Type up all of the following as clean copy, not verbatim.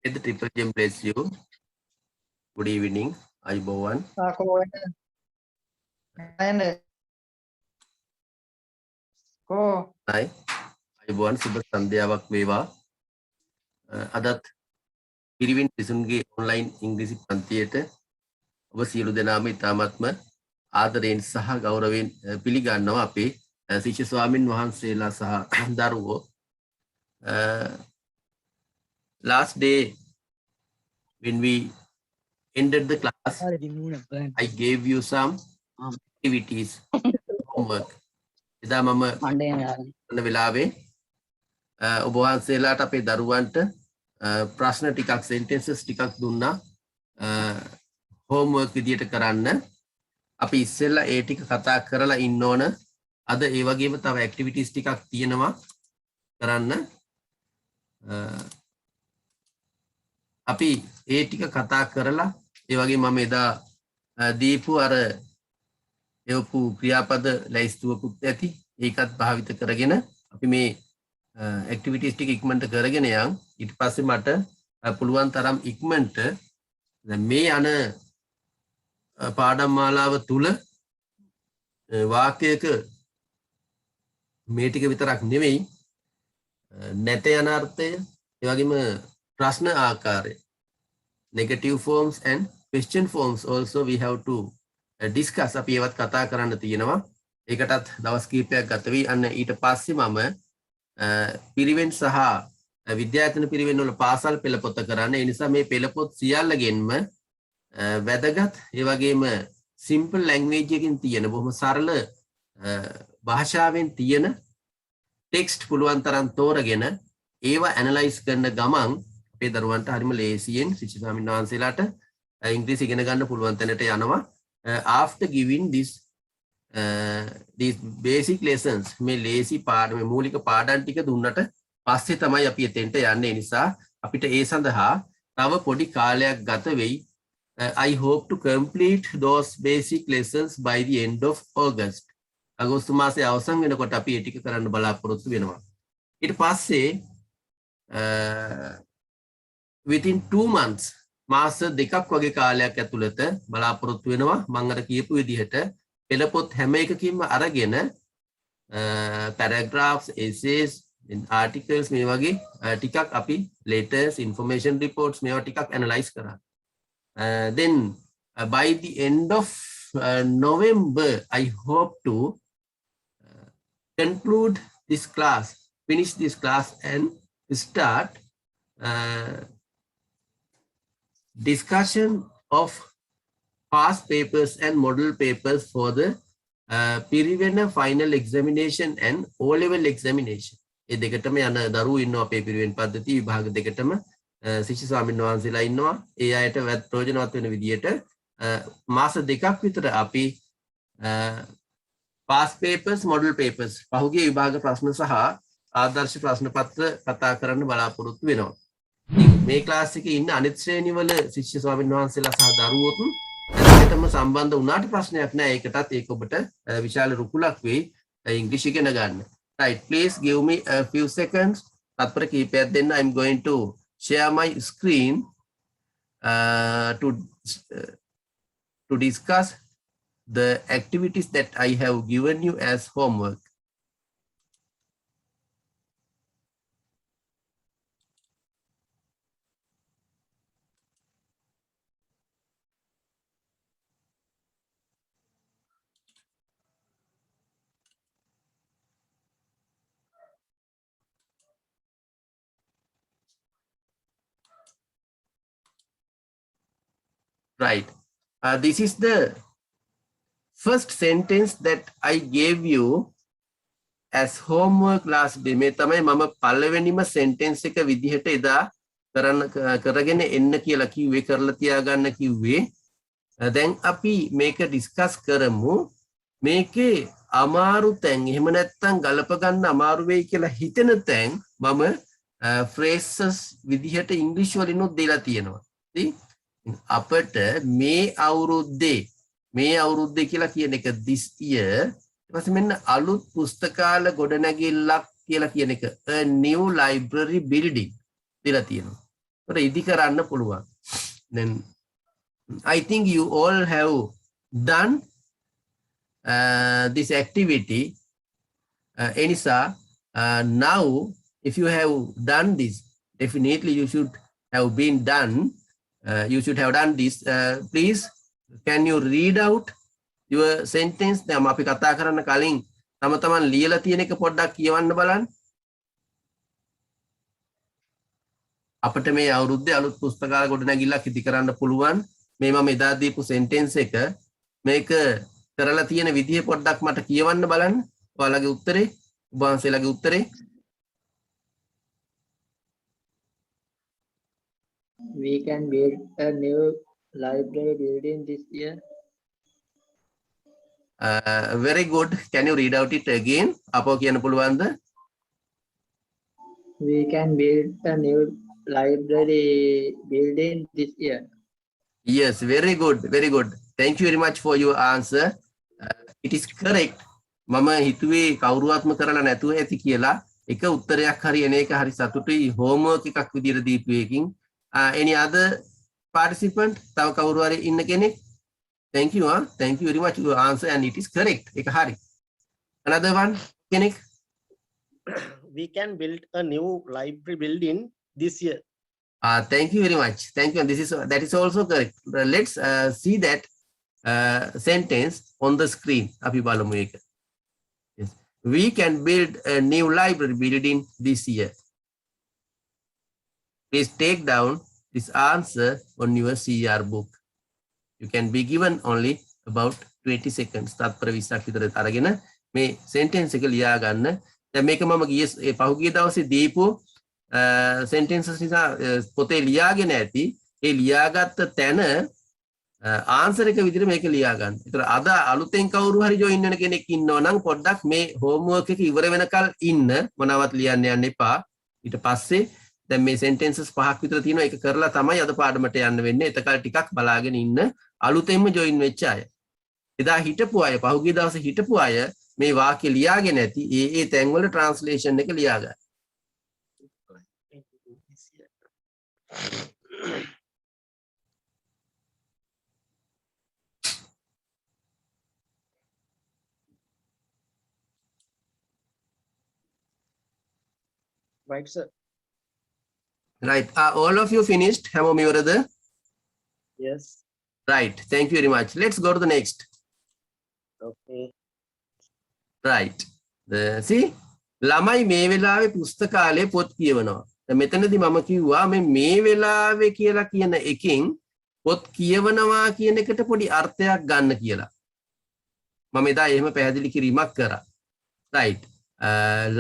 The Triple Gem bless you. Good evening. Ayubowan. Hi. Ayubowan සුබ සන්ධ්‍යාවක් වේවා. අදත් පිරිවෙන් සිසුන්ගේ ඔන්ලයින් ඉංග්‍රීසි පන්තියට ඔබ සියලු දෙනාම ඉතාමත්ම ආදරයෙන් සහ ගෞරවයෙන් පිළිගන්නවා අපේ ශිෂ්‍ය ස්වාමින් වහන්සේලා සහ දරුවෝ. Last day when we ended the class, I gave you some activities, homework. එදා මම අන්න වෙලාවේ ඔබ වහන්සේලාට අපේ දරුවන්ට ප්‍රශ්න ටිකක් sentences ටිකක් දුන්නා homework විදියට කරන්න. අපි ඉස්සෙල්ලා ඒ ටික කතා කරලා ඉන්න ඕන. අද ඒ වගේම තව activities ටිකක් තියෙනවා කරන්න. අපි ඒ ටික කතා කරලා ඒ වගේ මම එදා දීපු අර එවපු ක්‍රියාපද ලැයිස්තුවකුත් ඇති ඒකත් භාවිත කරගෙන අපි මේ ඇක්ටිවිටිස් ටික ඉක්මනට කරගෙන යන්. ඊට පස්සේ මට පුළුවන් තරම් ඉක්මනට මේ යන පාඩම් මාලාව තුල වාක්‍යයක මේ ටික විතරක් නෙවෙයි නැත යන අර්ථය ඒ වගේම ප්‍රශ්න ආකාරය negative forms and question forms also we have to discuss. අපි ඒවත් කතා කරන්න තියෙනවා. ඒකටත් දවස් කිහිපයක් ගත වෙයි. අන්න ඊට පස්සේ මම පිරිවෙන් සහ විද්‍යායතන පිරිවෙන් වල පාසල් පෙළපොත කරන්න. ඒ නිසා මේ පෙළපොත් සියල්ලගෙන්ම වැදගත් ඒ වගේම simple language එකකින් තියෙන බොහොම සරල භාෂාවෙන් තියෙන ටෙක්ස්ට් පුළුවන් තරම් තෝරගෙන ඒවා ඇනලයිස් කරන ගමන් අපේ දරුවන්ට හරිම ලේසියෙන් ශිෂ්‍ය ස්වාමීන් වහන්සේලාට ඉංග්‍රීසි ඉගෙන ගන්න පුළුවන් තැනට යනවා. After giving these basic lessons, මේ ලේසි පාඩම මේ මූලික පාඩම් ටික දුන්නට පස්සේ තමයි අපි එතෙන්ට යන්නේ. ඒ නිසා අපිට ඒ සඳහා තව පොඩි කාලයක් ගත වෙයි. I hope to complete those basic lessons by the end of August. අගෝස්තු මාසයේ අවසන් වෙනකොට අපි ඒ ටික කරන්න බලාපොරොත්තු වෙනවා. ඊට පස්සේ within 2 months මාස දෙකක් වගේ කාලයක් ඇතුළත බලාපොරොත්තු වෙනවා මම අර කියපු විදිහට පෙළපොත් හැම එකකින්ම අරගෙන paragraphs, essays, articles මේ වගේ ටිකක් අපි letters, information reports මේවා ටිකක් analyze කරා. Then by the end of November I hope to conclude this class, finish this class and start discussion of past papers and model papers for the Pirivena final examination and O-level examination. ඒ දෙකටම යන දරුවෝ ඉන්නවා අපේ පිරිවෙන් පද්ධති විභාග දෙකටම ශිෂ්‍ය ස්වාමීන් වහන්සේලා ඉන්නවා. ඒ අයට ප්‍රයෝජනවත් වෙන විදියට මාස දෙකක් විතර අපි past papers, model papers පහුගිය විභාග ප්‍රශ්න සහ ආදර්ශ ප්‍රශ්න පත්‍ර කතා කරන්න බලාපොරොත්තු වෙනවා. මේ ක්ලාස් එකේ ඉන්න අනිත් ශ්‍රේණිවල ශිෂ්‍ය ස්වාමීන් වහන්සේලා සහ දරුවෝත් ඒකටම සම්බන්ධ වුණාට ප්‍රශ්නයක් නෑ. ඒකටත් ඒක ඔබට විශාල රුකුලක් වෙයි ඉංග්‍රීසි ඉගෙන ගන්න. Right, please give me a few seconds. තත්පර කිහිපයක් දෙන්න. I'm going to share my screen to discuss the activities that I have given you as homework. Right. This is the first sentence that I gave you as homework last day. මේ තමයි මම පළවෙනිම sentence එක විදිහට එදා කරගෙන එන්න කියලා කිව්වේ, කරලා තියාගන්න කිව්වේ. දැන් අපි මේක ඩිස්කස් කරමු. මේකේ අමාරු තැන් එහෙම නැත්නම් ගලප ගන්න අමාරු වෙයි කියලා හිතෙන තැන් මම phrases විදිහට ඉංග්‍රීසි වලිනුත් දීලා තියෙනවා. අපට මේ අවුරුද්දේ කියලා කියන එක this year ඊට පස්සේ මෙන්න අලුත් පුස්තකාල ගොඩනැගිල්ලක් කියලා කියන එක a new library building දීලා තියෙනවා. ඉදි කරන්න පුළුවන්. Then I think you all have done this activity. Enisa, now if you have done this, definitely you should have been done. You should have done this. Please, can you read out your sentence? දැන් අපි කතා කරන්න කලින් තම තමන් ලියලා තියෙන එක පොඩ්ඩක් කියවන්න බලන්න. අපිට මේ අවුරුද්දේ අලුත් පුස්තකාල ගොඩනැගිල්ලක් ඉදි කරන්න පුළුවන්. මේ මම එදා දීපු sentence එක මේක කරලා තියෙන විදිය පොඩ්ඩක් මට කියවන්න බලන්න. ඔයාලගේ උත්තරේ, ඔබ වහන්සේලාගේ උත්තරේ. We can build a new library building this year. Very good. Can you read out it again? අපෝ කියන්න පුළුවන්ද? We can build a new library building this year. Yes, very good, very good. Thank you very much for your answer. It is correct. මම හිතුවේ කවුරුවත්ම කරලා නැතුව ඇති කියලා. එක උත්තරයක් හරි එන එක හරි සතුටුයි. homework එකක් විදියට දීපු එකකින්. Any other participant? තව කවුරු හරි ඉන්න කෙනෙක්? Thank you. Thank you very much for your answer and it is correct. එක හරි. Another one, කෙනෙක්? We can build a new library building this year. Thank you very much. Thank you. And that is also correct. Let's see that sentence on the screen. Api balamu eka. Yes. We can build a new library building this year. Please take down this answer on your CR book. You can be given only about 20 seconds. තත්පර 20ක් විතර අරගෙන මේ sentence එක ලියා ගන්න. දැන් මේක මම ගියේ පහුගිය දවසේ දීපු sentences නිසා පොතේ ලියාගෙන ඇති. ඒ ලියාගත්ත තැන answer එක විදිහට මේක ලියා ගන්න. ඒතර අද අලුතෙන් කවුරු හරි join වෙන කෙනෙක් ඉන්නවා නම් පොඩ්ඩක් මේ homework එක ඉවර වෙනකල් ඉන්න මොනවත් ලියන්න යන්න එපා. ඊට පස්සේ දැන් මේ sentences පහක් විතර තියෙනවා. ඒක කරලා තමයි අද පාඩමට යන්න වෙන්නේ. එතකල් ටිකක් බලාගෙන ඉන්න අලුතෙන්ම join වෙච්ච අය. එදා හිටපු අය පහුගිය දවසේ හිටපු අය මේ වාක්‍ය ලියාගෙන ඇති. ඒ තැන්වල translation එක ලියා ගන්න. Right, sir? Right. All of you finished? හැමෝම ඉවරද? Yes. Right. Thank you very much. Let's go to the next. Okay. Right. See? ළමයි මේ වෙලාවේ පුස්තකාලේ පොත් කියවනවා. දැන් මෙතනදී මම කිව්වා මේ වෙලාවේ කියලා කියන එකෙන් පොත් කියවනවා කියන එකට පොඩි අර්ථයක් ගන්න කියලා. මම එදා එහෙම පැහැදිලි කිරීමක් කරා. Right.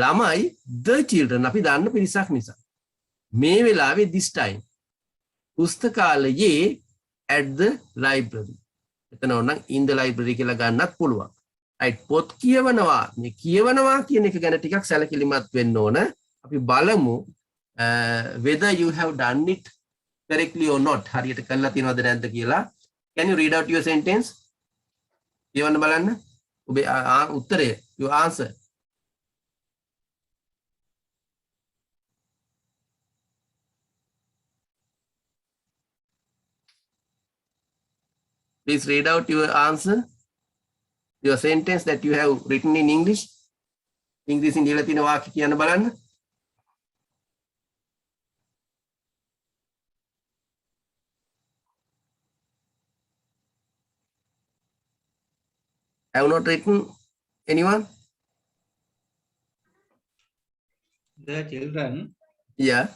ළමයි the children අපි දාන්න පිරිසක් නිසා. මේ වෙලාවේ this time පුස්තකාලයේ at the library. එතන ඕනනම් in the library කියලා ගන්නත් පුළුවන්. right පොත් කියවනවා මේ කියවනවා කියන එක ගැන ටිකක් සැලකිලිමත් වෙන්න ඕන. අපි බලමු whether you have done it correctly or not. හරියට කරලා තියෙනවද නැද්ද කියලා. Can you read out your sentence? කියවන්න බලන්න. ඔබේ උත්තරය your answer. Please read out your answer, your sentence that you have written in English. English in ලියලා තියෙන වාක්‍ය කියන්න බලන්න. Have not written anyone? The children Yeah.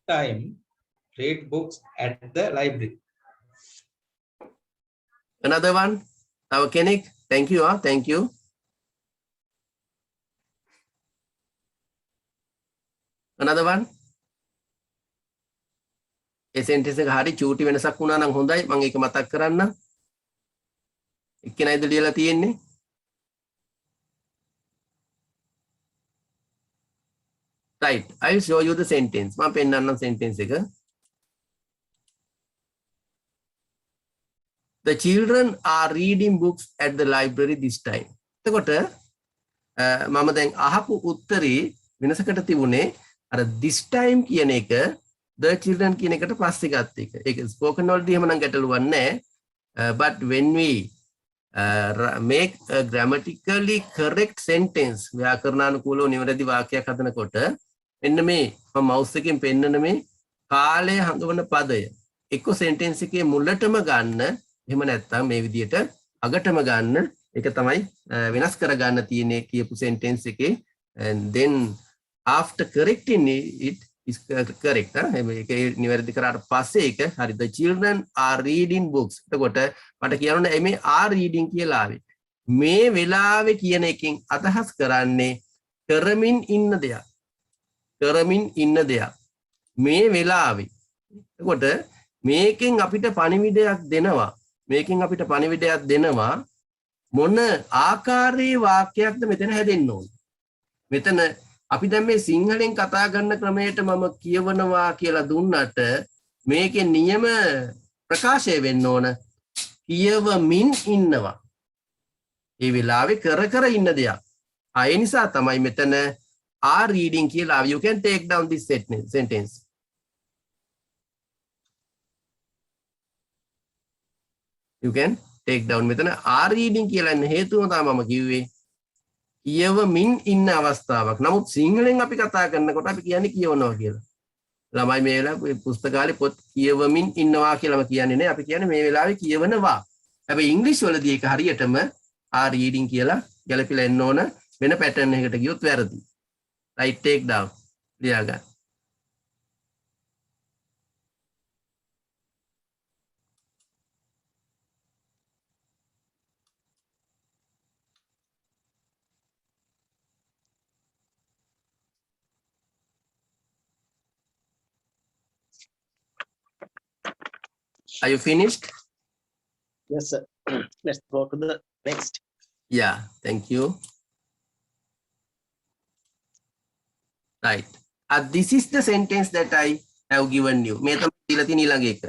time read books at the library. Another one. Our Kenik. Thank you. Thank you. Another one. A sentence එක හරි චූටි වෙනසක් වුණා නම් හොඳයි. මම ඒක මතක් කරන්න. එක්කෙනයිද ලියලා තියෙන්නේ? Right. I will show you the sentence. මම පෙන්නන්නම් sentence එක. The children are reading books at the library this time. එතකොට මම දැන් අහපු උත්තරේ වෙනසකට තිබුණේ අර this time කියන එක the children කියන එකට පස්සේ ගත්ත එක. ඒක spoken වලදී එහෙම නම් ගැටලුවක් නැහැ. But when we make a grammatically correct sentence ව්‍යාකරණානුකූලව නිවැරදි වාක්‍යයක් හදනකොට මෙන්න මේ මම mouse එකෙන් පෙන්නන මේ කාලය හඟවන පදය එක්ක sentence එකේ මුලටම ගන්න එහෙම නැත්නම් මේ විදිහට අගටම ගන්න ඒක තමයි වෙනස් කරගන්න තියෙන්නේ කියපු sentence එකේ and then after correcting it is correct ඒක නිවැරදි කරාට පස්සේ ඒක හරි the children are reading books එතකොට මට කියන්න මේ are reading කියලා ආවේ මේ වෙලාවේ කියන එකෙන් අදහස් කරන්නේ කරමින් ඉන්න දෙයක් මේ වෙලාවේ එතකොට මේකෙන් අපිට පණිවිඩයක් දෙනවා මොන ආකාරයේ වාක්‍යයක්ද මෙතන හැදෙන්න ඕන මෙතන අපි දැන් මේ සිංහලෙන් කතා කරන ක්‍රමයට මම කියවනවා කියලා දුන්නට මේකේ නියම ප්‍රකාශය වෙන්න ඕන කියවමින් ඉන්නවා ඒ වෙලාවේ කර ඉන්න දෙයක් ඒ නිසා තමයි මෙතන are reading කියලා you can take down this sentence you can take down මෙතන are reading කියලා ඉන්න හේතුව තමයි මම කිව්වේ කියවමින් ඉන්න අවස්ථාවක්. නමුත් සිංහලෙන් අපි කතා කරනකොට අපි කියන්නේ කියවනවා කියලා. ළමයි මේ වෙලාවේ පුස්තකාලේ පොත් කියවමින් ඉන්නවා කියලාම කියන්නේ නේ. අපි කියන්නේ මේ වෙලාවේ කියවනවා. හැබැයි ඉංග්‍රීසි වලදී ඒක හරියටම are reading කියලා ගැලපිලා එන්න ඕන වෙන පැටර්න් එකකට ගියොත් වැරදි. right take down. ලියා ගන්න. Are you finished? Yes, sir. Let's go to the next. Yeah, thank you. Right. This is the sentence that I have given you. මේ තමයි දීලා තියෙන ඊළඟ එක.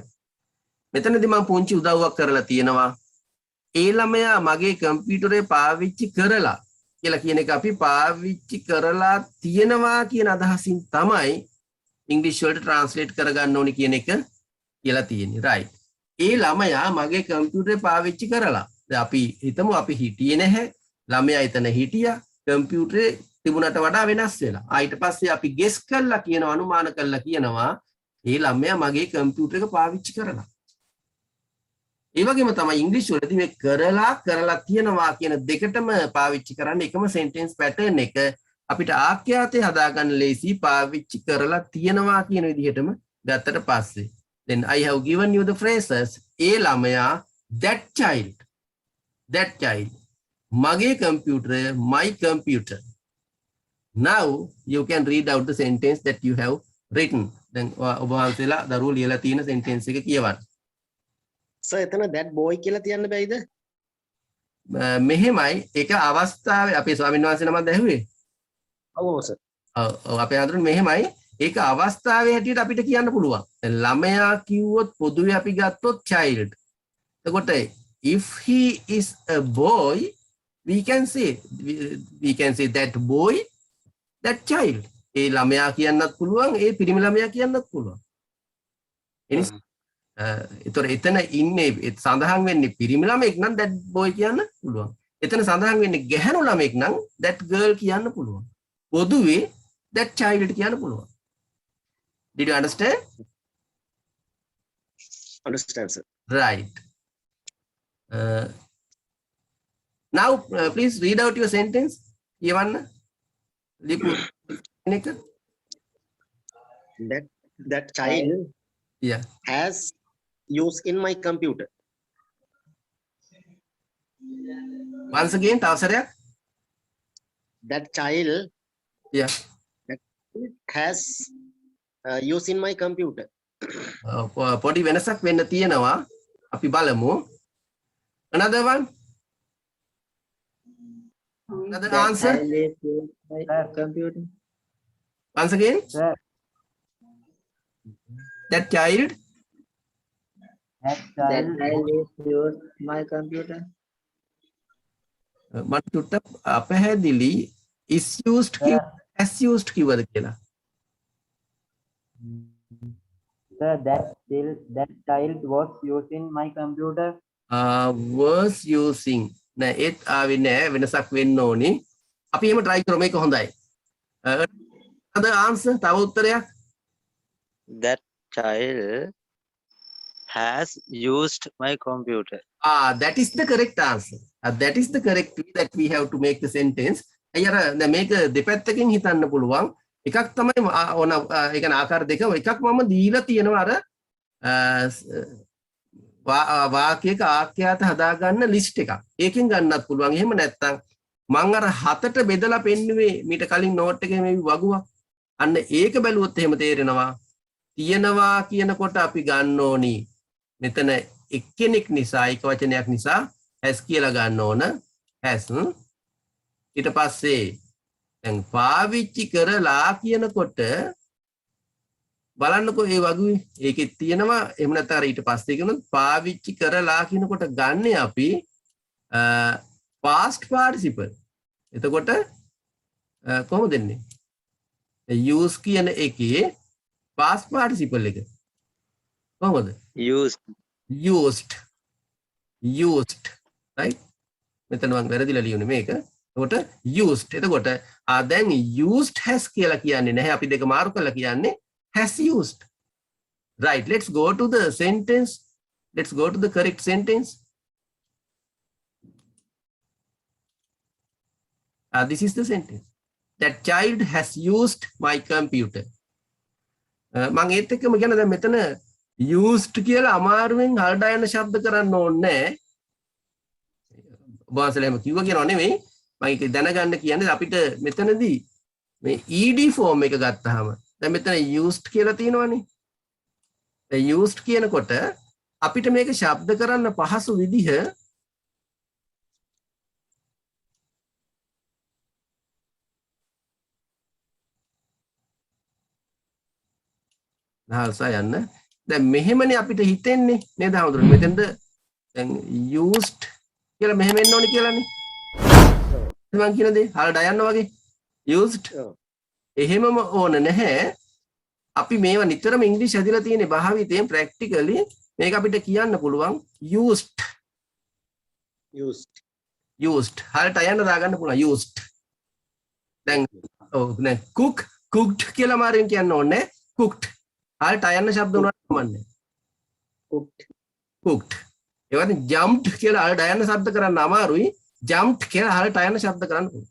මෙතනදී මම පුංචි උදව්වක් කරලා තියෙනවා. ඒ ළමයා මගේ කම්පියුටරේ පාවිච්චි කරලා කියලා කියන එක අපි පාවිච්චි කරලා තියෙනවා කියන අදහසින් තමයි ඉංග්‍රීසි වලට ට්‍රාන්ස්ලේට් කරගන්න ඕනේ කියන එක කියලා තියෙන්නේ. right. ඒ ළමයා මගේ කම්පියුටරේ පාවිච්චි කරලා. දැන් අපි හිතමු අපි හිටියේ නැහැ. ළමයා එතන හිටියා. කම්පියුටරේ තිබුණට වඩා වෙනස් වෙලා. ඊට පස්සේ අපි ගෙස් කරලා කියනවා අනුමාන කරලා කියනවා ඒ ළමයා මගේ කම්පියුටර් එක පාවිච්චි කරලා. ඒ වගේම තමයි ඉංග්‍රීසි වලදී මේ කරලා තියනවා කියන දෙකටම පාවිච්චි කරන්නේ එකම sentence pattern එක අපිට ආඛ්‍යාතේ හදාගන්න ලේසි පාවිච්චි කරලා තියනවා කියන විදිහටම ගත්තට පස්සේ then I have given you the phrases ඒ ළමයා that child මගේ computer my computer now you can read out the sentence that you have written then ඔබ වහන්සේලා දරුවෝ ලියලා තියෙන sentence එක කියවන්න sir එතන that boy කියලා තියන්න බැයිද මෙහෙමයි ඒක අවස්ථාවේ අපේ ස්වාමීන් වහන්සේ නමක් දැහුවේ ඔව් sir ඔව් අපේ අඳුරනේ මෙහෙමයි ඒක අවස්ථාවේ හැටියට අපිට කියන්න පුළුවන්. දැන් ළමයා කිව්වොත් පොදුවේ අපි ගත්තොත් child. එතකොට if he is a boy we can say that boy that child. ඒ ළමයා කියන්නත් පුළුවන් ඒ පිරිමි ළමයා කියන්නත් පුළුවන්. ඒතර එතන ඉන්නේ සඳහන් වෙන්නේ පිරිමි ළමෙක් නම් that boy කියන්න පුළුවන්. එතන සඳහන් වෙන්නේ ගැහැණු ළමෙක් නම් that girl කියන්න පුළුවන්. පොදුවේ that child කියන්න පුළුවන්. Did you understand? Understand, sir. Right. Now, please read out your sentence. Yavanna. That child Yeah. has used in my computer. Once again, Tavsarya. That child Yeah. has used in my computer. පොඩි වෙනසක් වෙන්න තියෙනවා. අපි බලමු. Another one. Another That answer. child is used my computer. Once again. That child. That child is used my computer. මට චුට්ටක් අපහැදිලි is used කිව්වද කියලා. Sir, that child was using my computer. was using නෑ ඒත් ආවේ නෑ වෙනසක් වෙන්න ඕනි. අපි එහෙම try කරමු මේක හොඳයි. අද answer තව උත්තරයක්. That child has used my computer. That is the correct answer. That is the correct way that we have to make the sentence. අය අර දැන් මේක දෙපැත්තකින් හිතන්න පුළුවන්. එකක් තමයි ඕන ඒ කියන්නේ ආකාර දෙක. එකක් මම දීලා තියෙනවා අර වාක්‍යයක ආඛ්‍යාත හදාගන්න ලිස්ට් එකක්. ඒකෙන් ගන්නත් පුළුවන්. එහෙම නැත්නම් මම අර 7ට බෙදලා පෙන්නුවේ මීට කලින් නෝට් එකේ මේ වගුවක්. අන්න ඒක බැලුවොත් එහෙම තේරෙනවා. තියනවා කියනකොට අපි ගන්න ඕනි. මෙතන එක්කෙනෙක් නිසා එක වචනයක් නිසා has කියලා ගන්න ඕන. has. ඊට පස්සේ දැන් පාවිච්චි කරලා කියනකොට බලන්නකෝ ඒ වගේ ඒකෙත් තියෙනවා එහෙම නැත්නම් අර ඊට පස්සේ කියනොත් පාවිච්චි කරලා කියනකොට ගන්න අපි past participle. එතකොට කොහොමද දෙන්නේ? use කියන එකේ past participle එක කොහොමද? used right? මෙතන මම වැරදිලා ලියුනේ මේක. එතකොට used. එතකොට දැන් used has කියලා කියන්නේ නැහැ. අපි දෙක මාරු කරලා කියන්නේ has used. Right, let's go to the sentence. Let's go to the correct sentence. This is the sentence. That child has used my computer. මම ඒත් එක්කම කියන දැන් මෙතන used කියලා අමාරුවෙන් හල්ඩා යන ශබ්ද කරන්න ඕනේ නැහැ. ඔබවහන්සේලාම කිව්වා කියනවා නෙමෙයි. මම ඒක දැනගන්න කියන්නේ අපිට මෙතනදී මේ ed form එක ගත්තාම දැන් මෙතන used කියලා තියෙනවනේ. දැන් used කියනකොට අපිට මේක ශබ්ද කරන්න පහසු විදිහ නාල්සා යන්න. දැන් මෙහෙමනේ අපිට හිතෙන්නේ නේද හඳුරන්නේ. මෙතෙන්ද දැන් used කියලා මෙහෙම එන්න ඕනේ කියලානේ. මම කියන දේ හල්ඩා යන්න වගේ used එහෙමම ඕන නැහැ. අපි මේවා නිතරම ඉංග්‍රීසි හැදිලා තියෙන භාවිතයෙන් ප්‍රැක්ටිකලි මේක අපිට කියන්න පුළුවන් used හල්ට යන්න දාගන්න පුළුවන් used. දැන් දැන් cooked කියලා මාරෙන් කියන්න ඕනේ cooked. හල්ට යන්න ශබ්ද උනත් කමන්නේ cooked. ඒ වගේ jumped කියලා හල්ට යන්න ශබ්ද කරන්න අමාරුයි. jumped කියලා හල්ට යන්න ශබ්ද කරන්න පුළුවන්.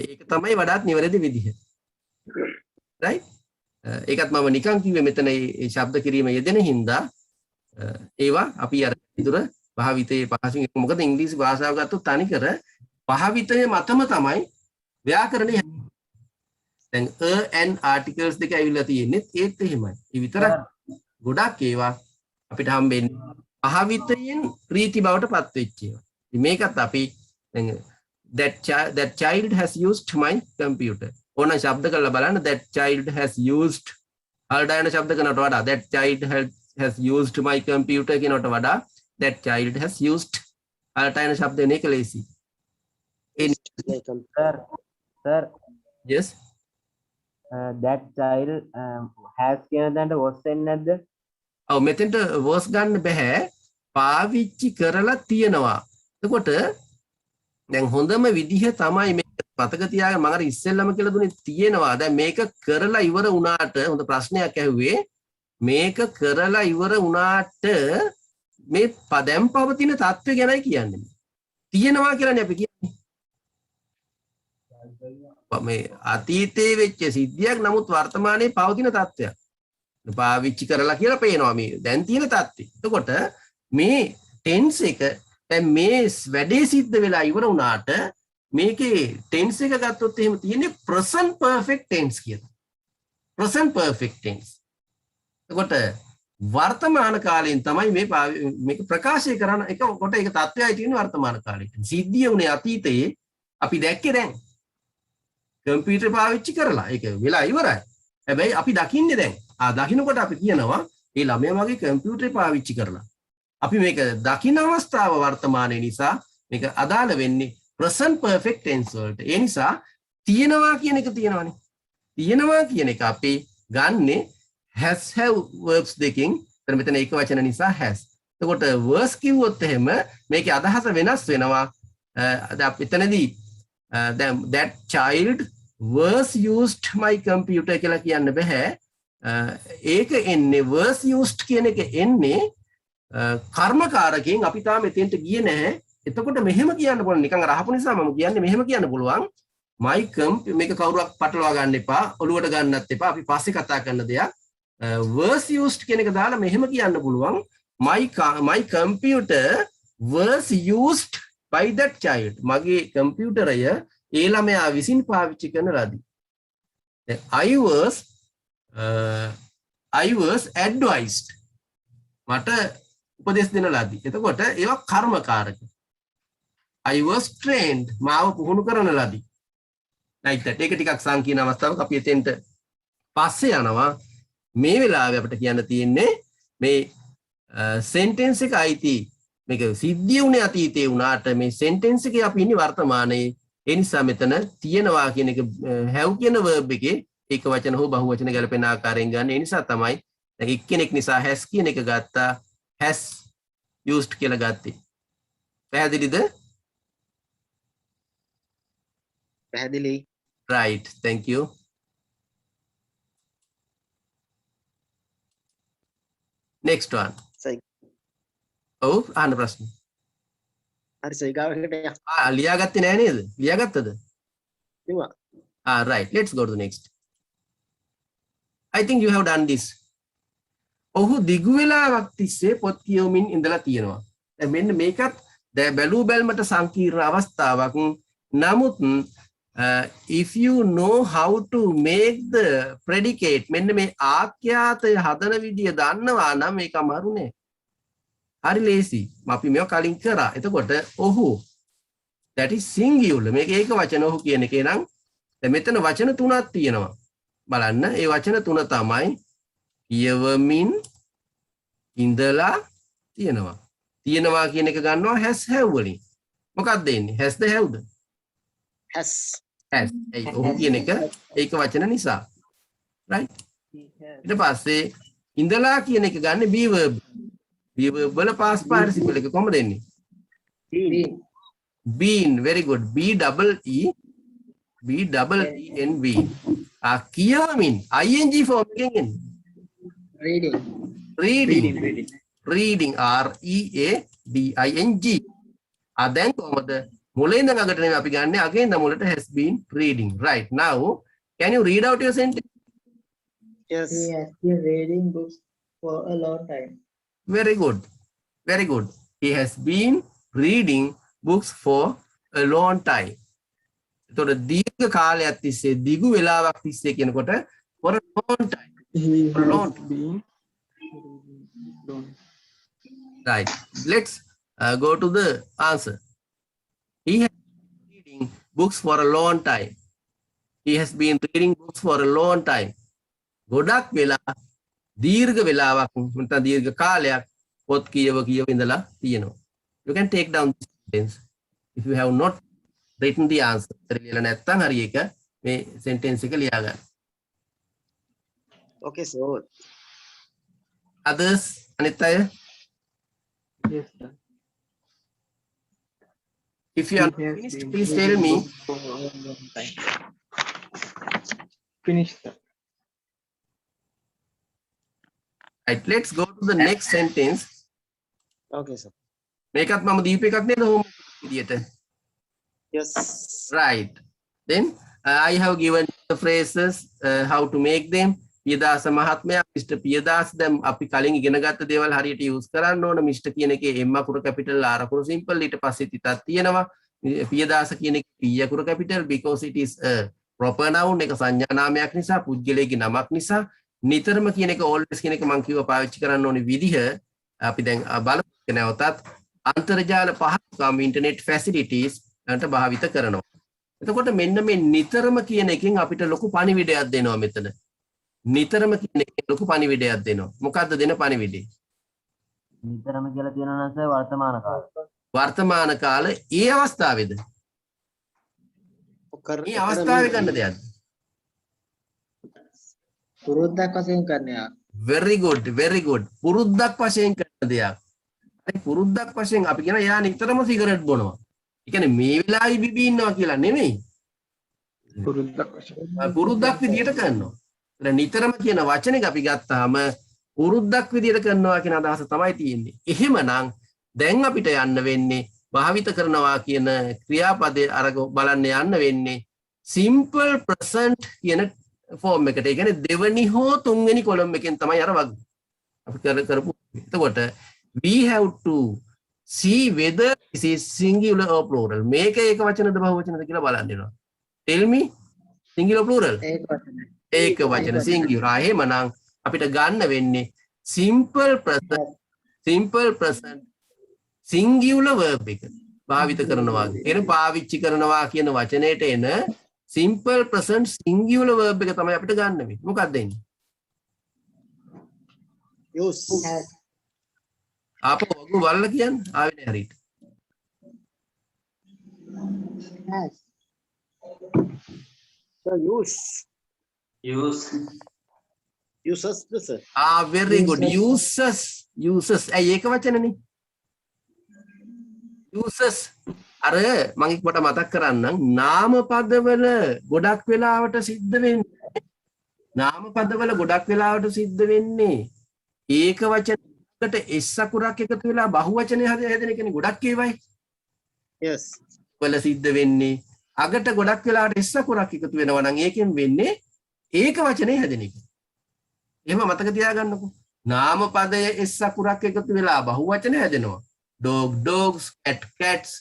ඒක තමයි වඩාත් නිවැරදි විදිහ. right? ඒකත් මම නිකන් කිව්වේ මෙතන මේ ශබ්ද කිරීම යෙදෙන හින්දා ඒවා අපි අර ඉදර භාවිතයේ පහසුවෙන් මොකද ඉංග්‍රීසි භාෂාව ගත්තොත් තනිකර භාවිතයේ මතම තමයි ව්‍යාකරණය. දැන් and articles දෙක ඇවිල්ලා තියෙන්නේ ඒත් එහෙමයි. ඒ විතරක් ගොඩක් ඒවා අපිට හම්බෙන්නේ භාවිතයෙන් ප්‍රීති බවට පත් වෙච්ච ඒවා. මේකත් අපි දැන් that child has used my computer. ඕන ශබ්ද කරලා බලන්න that child has used හල්ඩායන ශබ්ද කරනට වඩා that child has used my computer කියනට වඩා that child has used හල්ඩායන ශබ්ද වෙන එක ලේසි. Sir, yes that child has කියන දඬ was එන්නේ නැද්ද? ඔව් මෙතෙන්ට was ගන්න බෑ. පාවිච්චි කරලා තියනවා. එතකොට දැන් හොඳම විදිහ තමයි මේක පතක තියාගෙන මම අර ඉස්සෙල්ලම කියලා දුන්නේ තියෙනවා. දැන් මේක කරලා ඉවර වුණාට හොඳ ප්‍රශ්නයක් ඇහුවේ. මේක කරලා ඉවර වුණාට මේ දැන් පවතින தත්ත්වය ගැනයි කියන්නේ. තියෙනවා කියලානේ අපි කියන්නේ. මේ අතීතයේ වෙච්ච සිද්ධියක් නමුත් වර්තමානයේ පවතින තත්ත්වයක්. පාවිච්චි කරලා කියලා පේනවා මේ දැන් තියෙන තත්ත්වය. එතකොට මේ tense එක දැන් මේ වැඩේ සිද්ධ වෙලා ඉවර වුණාට මේකේ tense එක ගත්තොත් එහෙම තියෙන්නේ present perfect tense කියලා. present perfect tense. එතකොට වර්තමාන කාලයෙන් තමයි මේක ප්‍රකාශය කරන එක කොට ඒක තත්ත්වයයි තියෙන්නේ වර්තමාන කාලෙට. සිද්ධිය උනේ අතීතයේ අපි දැක්කේ දැන් කම්පියුටර් පාවිච්චි කරලා ඒක වෙලා ඉවරයි. හැබැයි අපි දකින්නේ දැන්. දකින්නකොට අපි කියනවා මේ ළමයා වගේ කම්පියුටර් පාවිච්චි කරලා. අපි මේක දකින්න අවස්ථාව වර්තමානයේ නිසා මේක අදාළ වෙන්නේ present perfect tense වලට. ඒ නිසා තියෙනවා කියන එක තියෙනවානේ. තියෙනවා කියන එක අපි ගන්නෙ has have verbs දෙකකින් එතන මෙතන එක වචන නිසා has. එතකොට verse කිව්වොත් එහෙම මේකේ අදහස වෙනස් වෙනවා. දැන් අපි එතනදී දැන් that child was used my computer කියලා කියන්න බෑ. ඒක එන්නේ was used කියන එක එන්නේ කර්මකාරකයෙන් අපි තාම එතෙන්ට ගියේ නැහැ. එතකොට මෙහෙම කියන්න පුළුවන් නිකන් අහපු නිසා මම කියන්නේ මෙහෙම කියන්න පුළුවන් my මේක කවුරුවක් පටලවා ගන්න එපා ඔලුවට ගන්නත් එපා අපි පස්සේ කතා කරන දෙයක් was used කියන එක දාලා මෙහෙම කියන්න පුළුවන් my computer was used by that child මගේ කම්පියුටරය ඒ ළමයා විසින් පාවිච්චි කරන ලදී. I was advised මට උපදෙස් දෙන ලදී. එතකොට ඒවා කර්මකාරක. I was trained මාව පුහුණු කරන ලදී. like that. ඒක ටිකක් සංකීර්ණ අවස්ථාවක් අපි එතෙන්ට පස්සේ යනවා. මේ වෙලාවේ අපිට කියන්න තියෙන්නේ මේ sentence එක අයිති මේක සිද්ධිය උනේ අතීතේ වුණාට මේ sentence එකේ අපි ඉන්නේ වර්තමානයේ. ඒ නිසා මෙතන තියෙනවා කියන එක have කියන verb එකේ ඒක වචන හෝ බහු වචන ගැලපෙන ආකාරයෙන් ගන්න. ඒ නිසා තමයි දැන් එක්කෙනෙක් නිසා has කියන එක ගත්තා has used කියලා ගත්තේ. පැහැදිලිද? පැහැදිලි. Right, thank you. Next one. සයි. ඔව් අහන්න ප්‍රශ්න. හරි සයිගාවකට යන්න. ලියාගත්තේ නෑ නේද? ලියාගත්තද? කිව්වා. Right, let's go to the next. I think you have done this. ඔහු දිගු වෙලාවක් තිස්සේ පොත් කියවමින් ඉඳලා තියෙනවා. දැන් මෙන්න මේකත් දැන් බැලූ බැල්මට සංකීර්ණ අවස්ථාවක්. නමුත් if you know how to make the predicate මෙන්න මේ ආඛ්‍යාතය හදන විදිය දන්නවා නම් මේක අමාරුනේ. හරි ලේසි. අපි මේක කලින් කරා. එතකොට ඔහු that is singular. මේක ඒක වචන ඔහු කියන එකේ නම් දැන් මෙතන වචන තුනක් තියෙනවා. බලන්න ඒ වචන තුන තමයි කියවමින් ඉඳලා තියෙනවා. තියෙනවා කියන එක ගන්නවා has have වලින්. මොකක්ද එන්නේ? has the have the? has. has. ඒ ඔහු කියන එක ඒක වචන නිසා. right? ඊට පස්සේ ඉඳලා කියන එක ගන්න be verb. be verb වල past participle එක කොහොමද එන්නේ? been. Very good. B double E N B. කියවමින් ing form එකෙන් එන්නේ. Reading. Reading R E A D I N G. දැන් කොහොමද මුලින්ම අගට නෙමෙයි අපි ගන්න අගෙන් මුලට has been reading. Right. Now can you read out your sentence? Yes. He has been reading books for a long time. Very good. Very good. He has been reading books for a long time. එතකොට දීර්ඝ කාලයක් තිස්සේ දිගු වෙලාවක් තිස්සේ කියනකොට for a long time. For a long time. Right. Let's go to the answer. He has been reading books for a long time. He has been reading books for a long time. ගොඩක් වෙලා දීර්ඝ වෙලාවක් නැත්නම් දීර්ඝ කාලයක් පොත් කියව ඉඳලා තියෙනවා. You can take down this sentence if you have not written the answer. ලියලා නැත්නම් හරි එක මේ sentence එක ලියා ගන්න. Okay, so Others අනිත් අය Yes, sir. if you are finished please tell me. Finish, sir. Right, let's go to the next sentence. okay, sir. මේකත් මම දීප එකක් නේද හෝම් විදියට. Yes. Right. Then I have given the phrases how to make them. Piyadasa මහත්මයා Mr. Piyadasa දැන් අපි කලින් ඉගෙන ගත්ත දේවල් හරියට යූස් කරන්න ඕන. Mr. කියන එකේ M අකුර capital R අකුර simple ඊට පස්සේ තිතක් තියෙනවා. පියදාස කියන එකේ P අකුර capital because it is a proper noun එක සංඥා නාමයක් නිසා පුද්ගලයාගේ නමක් නිසා නිතරම කියන එක always කියන එක මම කිව්වා පාවිච්චි කරන්න ඕනේ විදිහ අපි දැන් බලමු නැවතත් අන්තර්ජාල පහසුකම් internet facilities වලට භාවිත කරනවා. එතකොට මෙන්න මේ නිතරම කියන එකෙන් අපිට ලොකු පණිවිඩයක් දෙනවා මෙතන. නිතරම කියන එකෙන් ලොකු පණිවිඩයක් දෙනවා. මොකද්ද දෙන පණිවිඩය? නිතරම කියලා තියෙනවා නම් සර් වර්තමාන කාලය. වර්තමාන කාල ඒ අවස්ථාවේද? මේ අවස්ථාවේ ගන්න දෙයක්ද? පුරුද්දක් වශයෙන් කරන්නේ very good පුරුද්දක් වශයෙන් කරන දෙයක්. හරි පුරුද්දක් වශයෙන් අපි කියන යා නිතරම සිගරට් බොනවා. ඒ කියන්නේ මේ වෙලාවේ බිබී ඉන්නවා කියලා නෙමෙයි. පුරුද්දක් වශයෙන්. පුරුද්දක් විදියට කරනවා. ඒතර නිතරම කියන වචනේ අපි ගත්තාම පුරුද්දක් විදියට කරනවා කියන අදහස තමයි තියෙන්නේ. එහෙමනම් දැන් අපිට යන්න වෙන්නේ භාවිත කරනවා කියන ක්‍රියාපදේ අරග බලන්න යන්න වෙන්නේ simple present කියන ෆෝම් එකට. ඒ කියන්නේ දෙවෙනි හෝ තුන්වෙනි කොලම් එකෙන් තමයි අර වග අපි කරපු. එතකොට we have to see whether this is singular or plural. මේක ඒක වචනද බහු වචනද කියලා බලන්න වෙනවා. tell me singular plural. ඒක වචනයි. ඒක වචන singular. එහෙමනම් අපිට ගන්න වෙන්නේ simple present singular verb එක භාවිත කරනවා. එන පාවිච්චි කරනවා කියන වචනයට එන simple present singular verb එක තමයි අපිට ගන්න වෙන්නේ. මොකක්ද එන්නේ? use. ආපහු වගු බලලා කියන්න. ආවේ නෑ හරියට. Has. So use. Uses this. very good. Uses. ඇයි ඒක වචනනේ? uses අර මම එක්කට මතක් කරන්නම් නාම පදවල ගොඩක් වෙලාවට සිද්ධ වෙන්නේ ඒක වචනයකට s අකුරක් එකතු වෙලා බහු වචනය හැදෙන එකනේ ගොඩක් ඒවයි. Yes. වල සිද්ධ වෙන්නේ අගට ගොඩක් වෙලාවට s අකුරක් එකතු වෙනවා නම් ඒකෙන් වෙන්නේ ඒක වචනේ හැදෙන එක. එහෙම මතක තියාගන්නකෝ. නාම පදයේ s අකුරක් එකතු වෙලා බහු වචන හැදෙනවා. dog dogs, cat cats,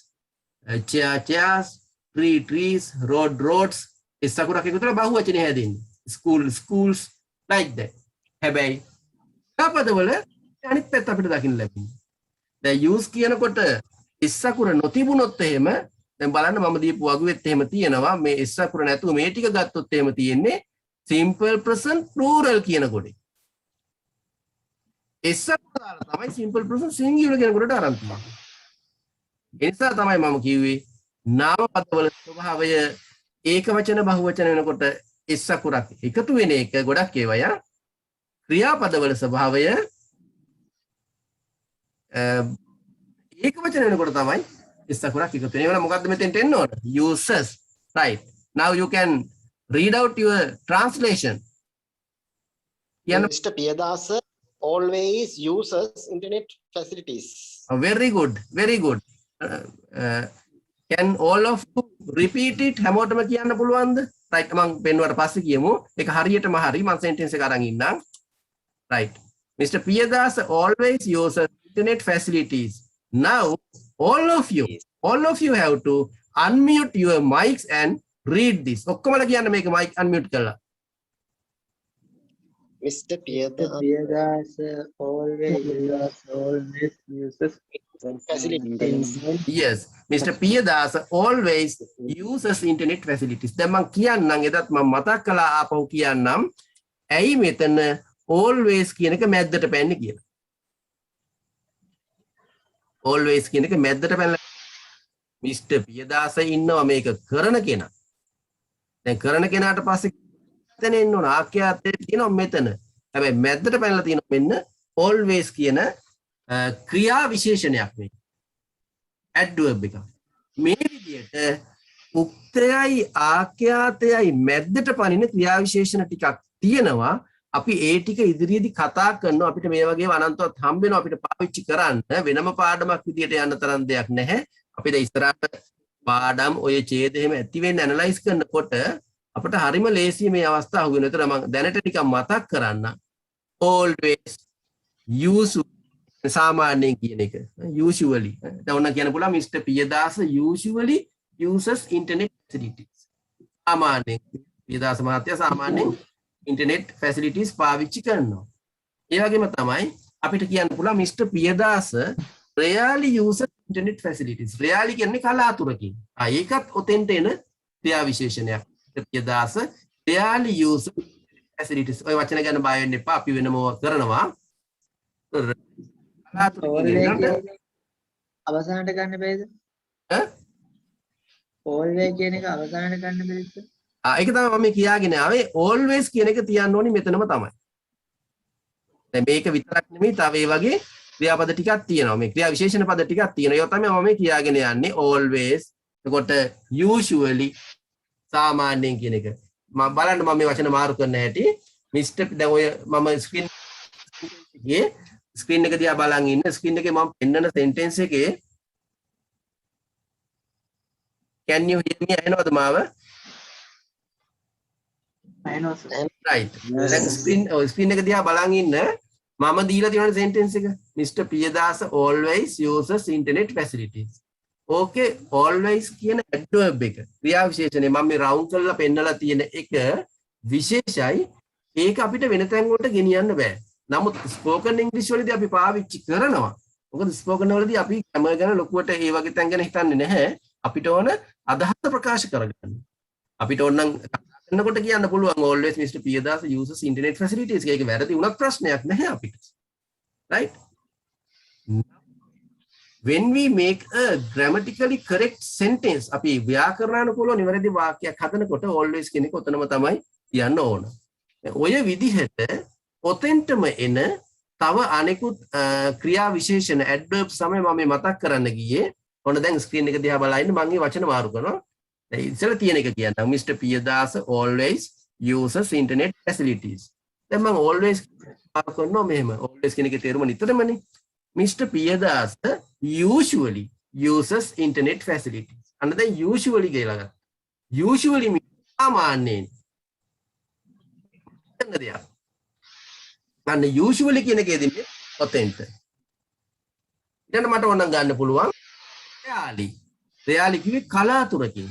chair chairs, tree trees, roads s අකුරක් එකතු වෙලා බහු වචනේ හැදෙන්නේ. school schools like that. හැබැයි පදවල අනිත් පැත්ත අපිට දකින්න ලැබෙනවා. දැන් use කියනකොට s අකුර නොතිබුණොත් එහෙම දැන් බලන්න මම දීපු වගුවෙත් එහෙම තියෙනවා මේ s අකුර නැතුව මේ ටික ගත්තොත් එහෙම තියෙන්නේ simple present plural කියන කොටේ. s අකුර දාලා තමයි simple present singular කියන කොටට අරන් තියෙන්නේ. ඒ නිසා තමයි මම කිව්වේ නාම පදවල ස්වභාවය ඒක වචන බහු වචන වෙනකොට s අකුරක් එකතු වෙන එක ගොඩක් ඒවා යා. ක්‍රියාපදවල ස්වභාවය ඒක වචන වෙනකොට තමයි s අකුරක් එකතු වෙන්නේ. ඒවල මොකද්ද මෙතෙන්ට එන්න ඕන? uses. Right. Now you can read out your translation. Mr. Piyadasa always uses internet facilities. Very good. Can all of you repeat it? හැමෝටම කියන්න පුළුවන්ද? Right. මම පෙන්වුවට පස්සේ කියමු. ඒක හරියටම හරි. මම sentence එක අරන් ඉන්නම්. Right. Mr. Piyadasa always uses internet facilities. Now all of you have to unmute your mics and read this. ඔක්කොමලා කියන්න මේක mic unmute කරලා. Mr. Piyadasa always uses facilities. Yes, Mr. Piyadasa always uses internet facilities. දැන් මම කියන්නම් එදත් මම මතක් කළා ආපහු කියන්නම්. ඇයි මෙතන always කියන එක මැද්දට පැන්නේ කියලා. always කියන එක මැද්දට පැනලා Mr. Piyadasa ඉන්නවා මේක කරන කෙනා. දැන් කරන කෙනාට පස්සේ එතන එන්න ඕන ආඛ්‍යාතයේ තියෙනවා මෙතන. හැබැයි මැද්දට පැනලා තියෙනවා මෙන්න always කියන ක්‍රියා විශේෂණයක් මේක. adverb එක. මේ විදිහට උක්තයයි ආඛ්‍යාතයයි මැද්දට පනින ක්‍රියා විශේෂණ ටිකක් තියෙනවා. අපි ඒ ටික ඉදිරියේදී කතා කරනවා අපිට මේ වගේ අනන්තවත් හම්බ වෙනවා අපිට පාවිච්චි කරන්න වෙනම පාඩමක් විදියට යන්න තරම් දෙයක් නැහැ. අපි දැන් ඉස්සරහට පාඩම් ඔය ඡේද එහෙම ඇති වෙන්න ඇනලයිස් කරනකොට අපිට හරිම ලේසියි මේ අවස්ථාව හුවෙන. ඒතර මම දැනට ටිකක් මතක් කරන්න. always usually සාමාන්‍යයෙන් කියන එක. usually. දැන් ඔන්න කියන්න පුළුවන් Mr. Piyadasa usually uses internet facilities. සාමාන්‍යයෙන් Piyadasa මහත්තයා සාමාන්‍යයෙන් internet facilities පාවිච්චි කරනවා. ඒ වගේම තමයි අපිට කියන්න පුළුවන් Mr. Piyadasa rarely uses internet facilities. rarely කියන්නේ කලාතුරකින්. ඒකත් ඔතෙන්ට එන ක්‍රියා විශේෂණයක්. Piyadasa rarely uses facilities. ඔය වචන ගැන බය වෙන්න එපා. අපි වෙනම කරනවා. අවසානට ගන්න බෑද? always කියන එක අවසානට ගන්න බෑද? ඒක තමයි මම කියාගෙන ආවේ always කියන එක තියන්න ඕනි මෙතනම තමයි. දැන් මේක විතරක් නෙමෙයි තව ඒ වගේ ක්‍රියාපද ටිකක් තියෙනවා. මේ ක්‍රියා විශේෂණ පද ටිකක් තියෙනවා. ඒවා තමයි මම මේ කියාගෙන යන්නේ always. එතකොට usually සාමාන්‍යයෙන් කියන එක. මම බලන්න මම මේ වචන මාරු කරන්න හැටි. මිස්ටර් දැන් ඔය මම ස්ක්‍රීන් එක දිහා බලන් ඉන්න ස්ක්‍රීන් එකේ මම පෙන්නන සෙන්ටෙන්ස් එකේ can you hear me ඇහෙනවද මාව? අයනවා සර්. right. දැන් ස්ක්‍රීන් එක දිහා බලන් ඉන්න මම දීලා තියෙන සෙන්ටෙන්ස් එක Mr. Piyadasa always uses internet facilities. ඕකේ always කියන adverb එක ක්‍රියා විශේෂණය මම මේ රවුන්ඩ් කරලා පෙන්නලා තියෙන එක විශේෂයි. ඒක අපිට වෙන තැන් වලට ගෙනියන්න බෑ. නමුත් ස්පෝකන් ඉංග්‍රීසි වලදී අපි පාවිච්චි කරනවා. මොකද ස්පෝකන් වලදී අපි grammar ගැන ලොකුවට ඒ වගේ තැන් ගැන හිතන්නේ නැහැ. අපිට ඕන අදහස ප්‍රකාශ කරගන්න. අපිට ඕන නම් කරනකොට කියන්න පුළුවන් always Mr. Piyadasa uses internet facilities. ඒක වැරදි වුණත් ප්‍රශ්නයක් නැහැ අපිට. Right? When we make a grammatically correct sentence, අපි ව්‍යාකරණානුකූලව නිවැරදි වාක්‍යයක් හදනකොට always කියන එක ඔතනම තමයි කියන්න ඕන. ඔය විදිහට ඔතෙන්ටම එන තව අනෙකුත් ක්‍රියා විශේෂණ adverbs තමයි මම මතක් කරන්න ගියේ. ඔන්න දැන් ස්ක්‍රීන් එක දිහා බලලා ඉන්න මම මේ වචන මාරු කරනවා. දැන් ඉස්සෙල්ලා තියෙන එක කියන්නම් Mr. Piyadasa always uses internet facilities. දැන් මම always මාරු කරනවා මෙහෙම. always කියන එකේ තේරුම නිතරමනේ. Mr. Piyadasa usually uses internet facilities. අන්න දැන් usually කියලා ගන්න. usually සාමාන්‍යයෙන්. එන්නදියා. අන්න usually කියන එකේ දෙන්නේ ඔතෙන්ට. ඊට මට ඕනනම් ගන්න පුළුවන් rarely. rarely කිව්වේ කලාතුරකින්.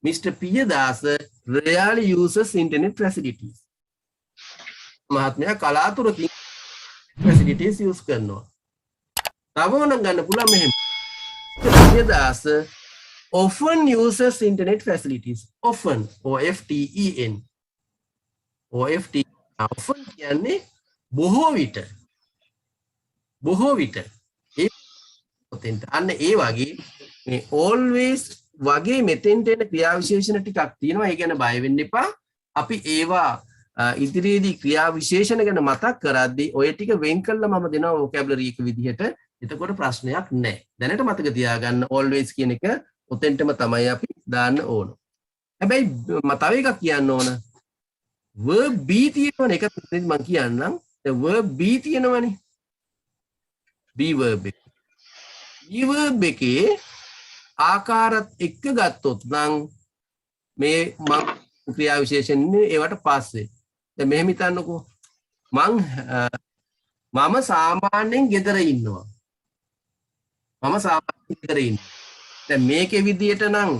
Mr. Piyadasa rarely uses internet facilities. මහත්මයා කලාතුරකින් facilities use කරනවා. තව ඕනනම් ගන්න පුළුවන් මෙහෙම. Mr. Piyadasa often uses internet facilities. often often often කියන්නේ බොහෝ විට ඒ ඔතෙන්ට අන්න ඒ වගේ මේ always වගේ මෙතෙන්ට එන ක්‍රියා විශේෂණ ටිකක් තියෙනවා. ඒ ගැන බය වෙන්න එපා. අපි ඒවා ඉදිරියේදී ක්‍රියා විශේෂණ ගැන මතක් කරද්දී ඔය ටික වෙන් කළා මම දෙනවා vocabulary එක විදිහට. එතකොට ප්‍රශ්නයක් නැහැ. දැනට මතක තියාගන්න always කියන එක ඔතෙන්ටම තමයි අපි දාන්න ඕන. හැබැයි තව එකක් කියන්න ඕන. verb B තියෙනවනේ ඒක මම කියන්නම්. verb B තියෙනවනේ. B verb එක. B verb එකේ ආකාරات එක්ක ගත්තොත් නම් මේ මම ක්‍රියා විශේෂණනේ ඒවට පස්සේ. දැන් මෙහෙම හිතන්නකෝ. මම සාමාන්‍යයෙන් ගෙදර ඉන්නවා. දැන් මේකේ විදියට නම්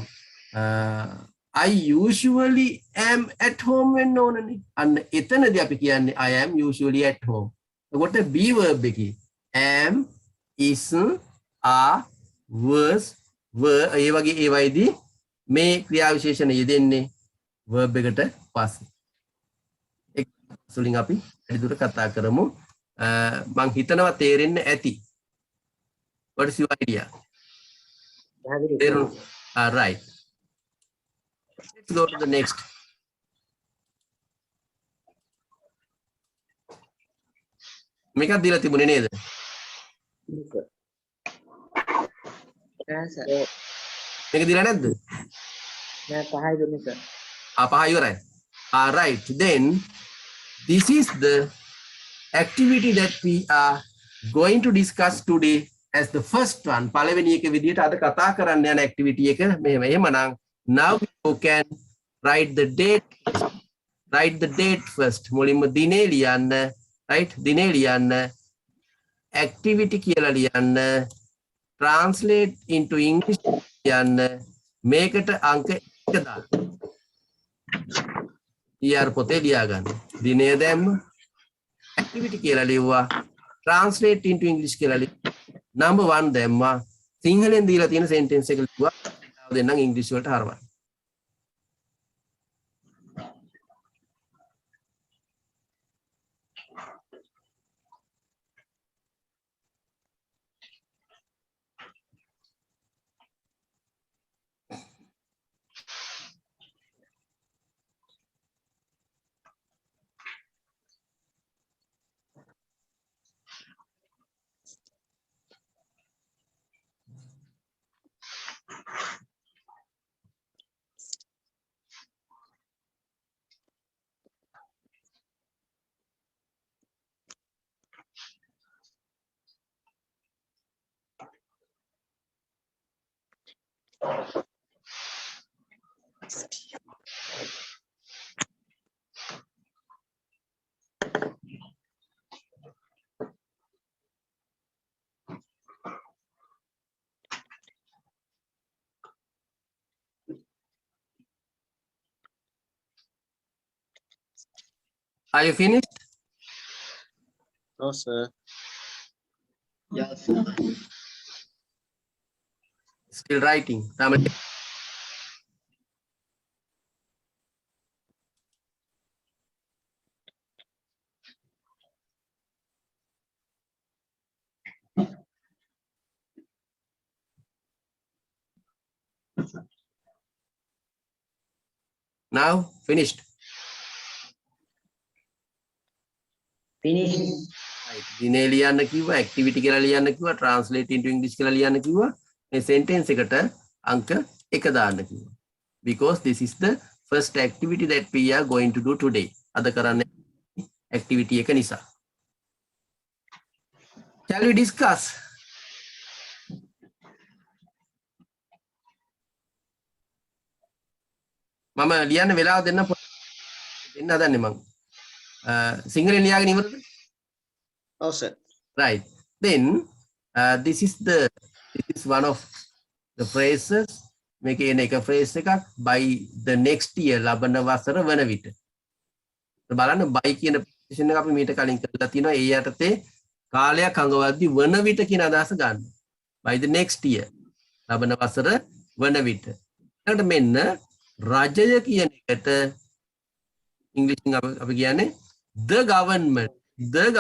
I usually am at home වෙන්න ඕනනේ. අන්න එතනදී අපි කියන්නේ I am usually at home. එතකොට B verb එකේ am is are was were ඒ වගේ ඒවයිදී මේ ක්‍රියා විශේෂණ යෙදෙන්නේ verb එකට පස්සේ. ඒක සුලින් අපි වැඩිදුර කතා කරමු. මං හිතනවා තේරෙන්න ඇති. What is your idea? Right. Let's go to the next. මේකක් දීලා තිබුණේ නේද? නෑ සර්. මේක දීලා නැද්ද? නෑ පහයි දුන්නේ සර්. පහ ඉවරයි. Right. Then this is the activity that we are going to discuss today as the first one. පළවෙනි එක විදිහට අද කතා කරන්න යන activity එක මෙහෙම. එහෙමනම් now you can write the date first. මුලින්ම දිනේ ලියන්න. Right? දිනේ ලියන්න. activity කියලා ලියන්න. translate into English ලියන්න. මේකට අංක 1 දාන්න. ඊයර් පොතේ ලියා ගන්න. දිනේ දැම්ම activity කියලා ලිව්වා. translate into English කියලා ලිව්වා. number 1 දැම්මා. සිංහලෙන් දීලා තියෙන sentence එක ලිව්වා. දෙන්නම් ඉංග්‍රීසි වලට හරවන්න. Are you finished? No, sir. Yes, sir. Still writing. Tamil. Now finished. Finish. Right. දිනේ ලියන්න කිව්වා, activity කියලා ලියන්න කිව්වා, translate into English කියලා ලියන්න කිව්වා. මේ sentence එකට අංක 1 දාන්න කිව්වා. Because this is the first activity that we are going to do today. අද කරන්න activity එක නිසා. Shall we discuss? මම ලියන්න වෙලාව දෙන්න හදන්නේ මම. සිංහලෙන් ලියාගෙන ඉවරද? Oh, sir. Right. Then this is one of the phrases. මේක එන එක phrase එකක් by the next year ලබන වසර වන විට. බලන්න by කියන ප්‍රපෝසිෂන් එක අපි මීට කලින් කරලා තියෙනවා. ඒ යටතේ කාලයක් හඟවද්දි වන විට කියන අදහස ගන්න. by the next year ලබන වසර වන විට. ඊට මෙන්න රජය කියන එකට ඉංග්‍රීසියෙන් අපි කියන්නේ the government රජයක්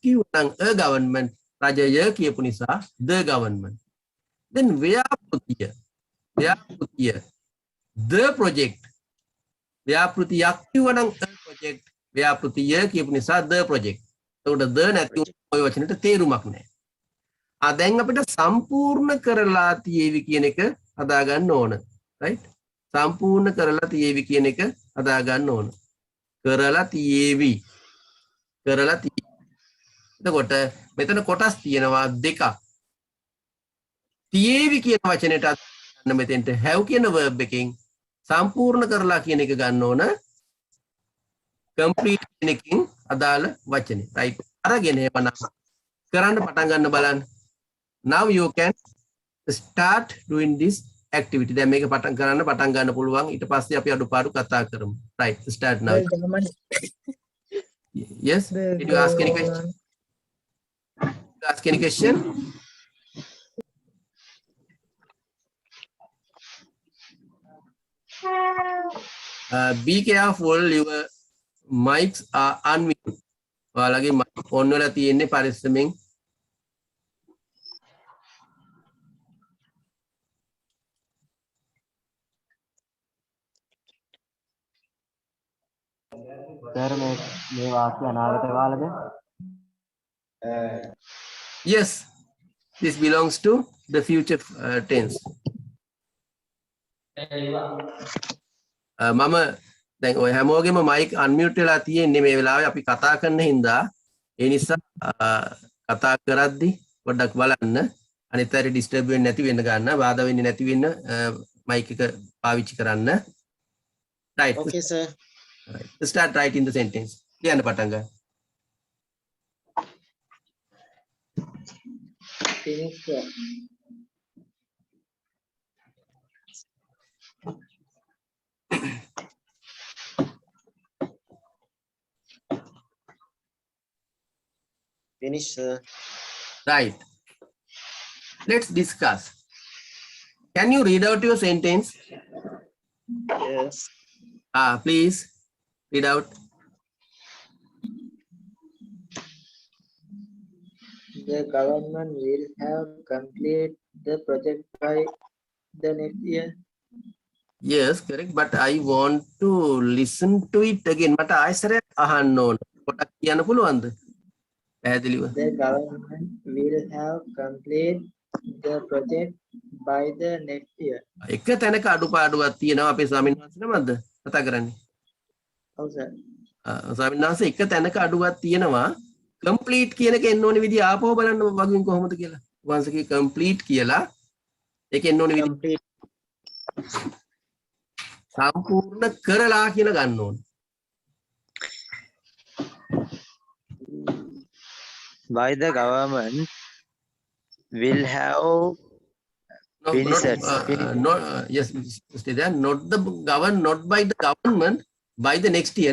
කියුවනම් a government රජය කියපු නිසා the government. Then ව්‍යාපෘතිය the project ව්‍යාපෘතියක් කියුවනම් a project ව්‍යාපෘතිය කියපු නිසා the project. එතකොට the නැති ඔය වචනෙට තේරුමක් නැහැ. දැන් අපිට සම්පූර්ණ කරලා තියේවි කියන එක හදා ගන්න ඕන. right? සම්පූර්ණ කරලා තියේවි කියන එක හදා ගන්න ඕන. කරලා තියේවි. එතකොට මෙතන කොටස් තියෙනවා දෙකක්. තියේවි කියන වචනයට ගන්න මෙතෙන්ට have කියන verb එකෙන් සම්පූර්ණ කරලා කියන එක ගන්න ඕන. complete කියන එකකින් අදාළ වචනේ. right? අරගෙන එවනම් කරන්න පටන් ගන්න බලන්න. Now you can start doing this activity. දැන් මේක පටන් ගන්න පුළුවන්. ඊට පස්සේ අපි අඩුපාඩු කතා කරමු. right? Start now. Yes? Did you ask any question? Ask any question? Be careful, your mics are unmuted. ඔයාලගේ mic on වෙලා තියෙන්නේ පරිස්සමෙන්. සර් මේ වාක්‍ය අනාගත කාලද? Yes, this belongs to the future tense. මම දැන් ඔය හැමෝගෙම mic unmute වෙලා තියෙන්නේ මේ වෙලාවේ අපි කතා කරන හින්දා ඒ නිසා කතා කරද්දි පොඩ්ඩක් බලන්න අනිත් අයට disturb වෙන්නේ නැති වෙන්න ගන්න බාධා වෙන්නේ නැති වෙන්න mic එක පාවිච්චි කරන්න. right? Okay, sir. Right. Start writing the sentence. ලියන්න පටන් ගන්න. Finish, sir. Finish, sir. Right. Let's discuss. Can you read out your sentence? Yes. Please read out. The government will have completed the project by the next year. Yes, correct. But I want to listen to it again. මට ආයෙසරයක් අහන්න ඕන. පොඩක් කියන්න පුළුවන්ද? පැහැදිලිව. The government will have completed the project by the next year. එක තැනක අඩුපාඩුවක් තියෙනවා අපේ ස්වාමීන් වහන්සේ නමද කතා කරන්නේ. Oh, sir. ස්වාමීන් වහන්සේ එක තැනක අඩුවක් තියෙනවා. complete කියන එක එන්න ඕනේ විදිය ආපහු බලන්න වගින් කොහොමද කියලා. වංශකේ complete කියලා ඒක එන්න ඕනේ විදිය Complete. සම්පූර්ණ කරලා කියලා ගන්න ඕනේ. By the government will have No, finished. yes, stay there. Not by the government, by the next year.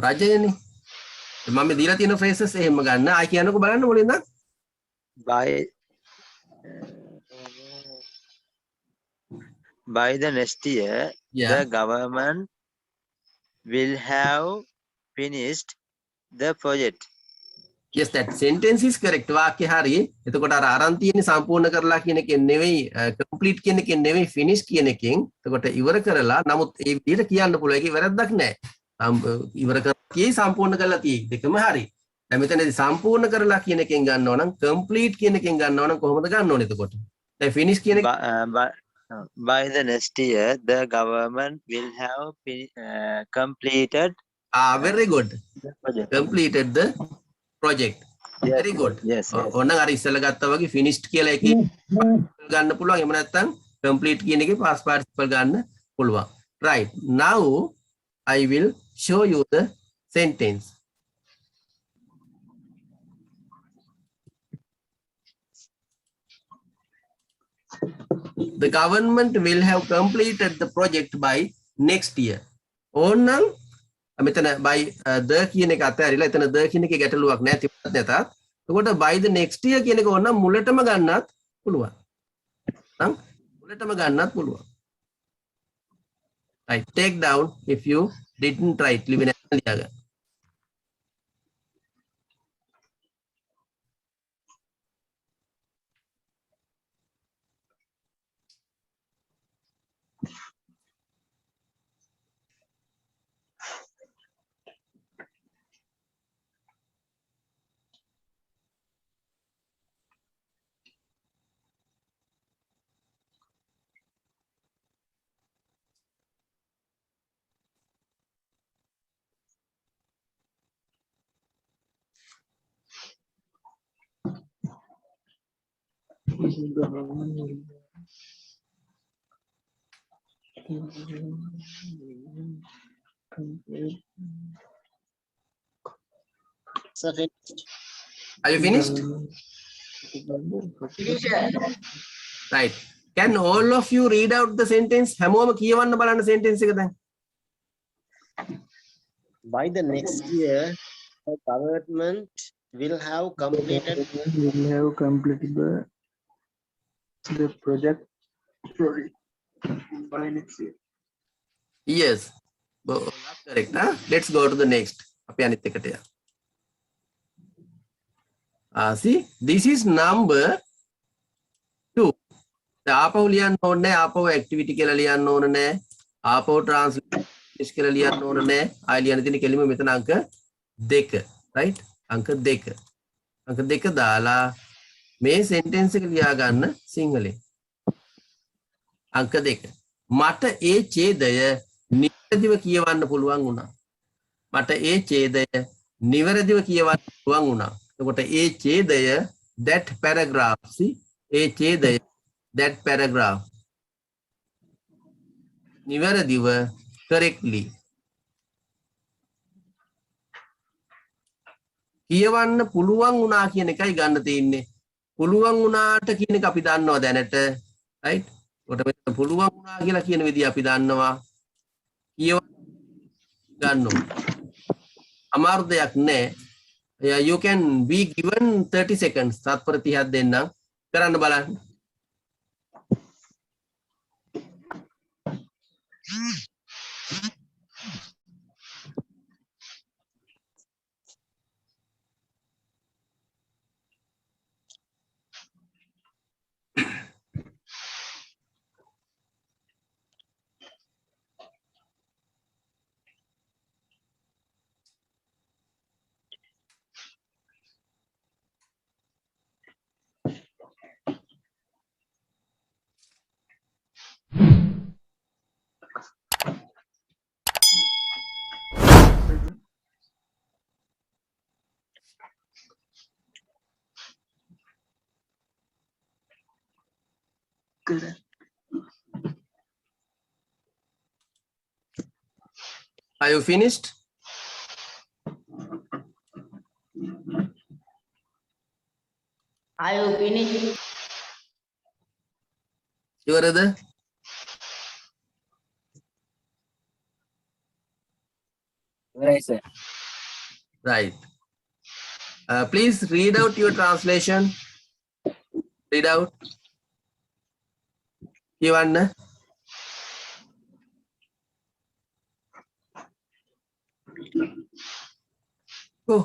රජයනේ. මම දීලා තියෙන phrases එහෙම ගන්න. ආයි කියන්නකෝ බලන්න මුලින්ද. By the next year, Yeah. the government will have finished the project. Yes, that sentence is correct. වාක්‍ය හරි. එතකොට අර අරන් තියෙන්නේ සම්පූර්ණ කරලා කියන එකෙන් නෙවෙයි complete කියන එකෙන් නෙවෙයි finish කියන එකෙන්. එතකොට ඉවර කරලා නමුත් ඒ විදිහට කියන්න පුළුවන්. ඒකේ වැරද්දක් නැහැ. ඉවර කරලා කියේ සම්පූර්ණ කරලා තියෙයි. දෙකම හරි. දැන් මෙතනදී සම්පූර්ණ කරලා කියන එකෙන් ගන්නව නම් complete කියන එකෙන් ගන්නව නම් කොහොමද ගන්න ඕනේ එතකොට? දැන් finish කියන එක By the next year, the government will have completed very good. the project. Completed the project. Yes, Very good. Yes. ඕනනම් අර ඉස්සෙල්ලා ගත්තා වගේ finished කියලා එකේ ගන්න පුළුවන්. එහෙම නැත්නම් complete කියන එකේ past participle ගන්න පුළුවන්. Right. Now I will show you the sentence. The government will have completed the project by next year. ඕනනම් මෙතන by the කියන එක අතහැරිලා එතන the කියන එකේ ගැටලුවක් නැහැ තිබුණත් නැතත්. එතකොට by the next year කියන එක ඕනනම් මුලටම ගන්නත් පුළුවන්. නම් මුලටම ගන්නත් පුළුවන්. Right, take down if you didn't write ලිවෙන ලියාගන්න. So finished. Are you finished? Right. Can all of you read out the sentence? හැමෝම කියවන්න බලන්න sentence එක දැන්. By the next year, the government will have completed. will have completed the project by next year. Yes. That's correct. Huh? Let's go to the next. අපි අනිත් එකට යමු. See, this is number 2. ආපහු ලියන්න ඕනේ නැහැ. ආපහු activity කියලා ලියන්න ඕනේ නැහැ. ආපහු translate කියලා ලියන්න ඕනේ නැහැ. ආයෙ ලියන්න තියෙන කෙලිම මෙතන අංක 2. right? අංක 2. අංක 2 දාලා මේ sentence එක ලියා ගන්න සිංහලෙන්. අංක 2. මට ඒ ඡේදය නිවැරදිව කියවන්න පුළුවන් වුණා. මට ඒ ඡේදය නිවැරදිව කියවන්න පුළුවන් වුණා. එතකොට ඒ ඡේදය that paragraph, see, A ඡේදය that paragraph නිවැරදිව correctly කියවන්න පුළුවන් වුණා කියන එකයි ගන්න තියෙන්නේ. පුළුවන් වුණාට කියන එක අපි දන්නවා දැනට, right? කොට මෙතන පුළුවන් වුණා කියලා කියන විදිහ අපි දන්නවා. කියවන්න ගන්නවා. අමාරු දෙයක් නෑ. You can be given 30 seconds. තත්පර 30ක් දෙන්නම්. කරන්න බලන්න. Are you finished? Are you finished? ඉවරද? ඉවරයි sir. Right. Please read out your translation. Read out. කියවන්න. Go.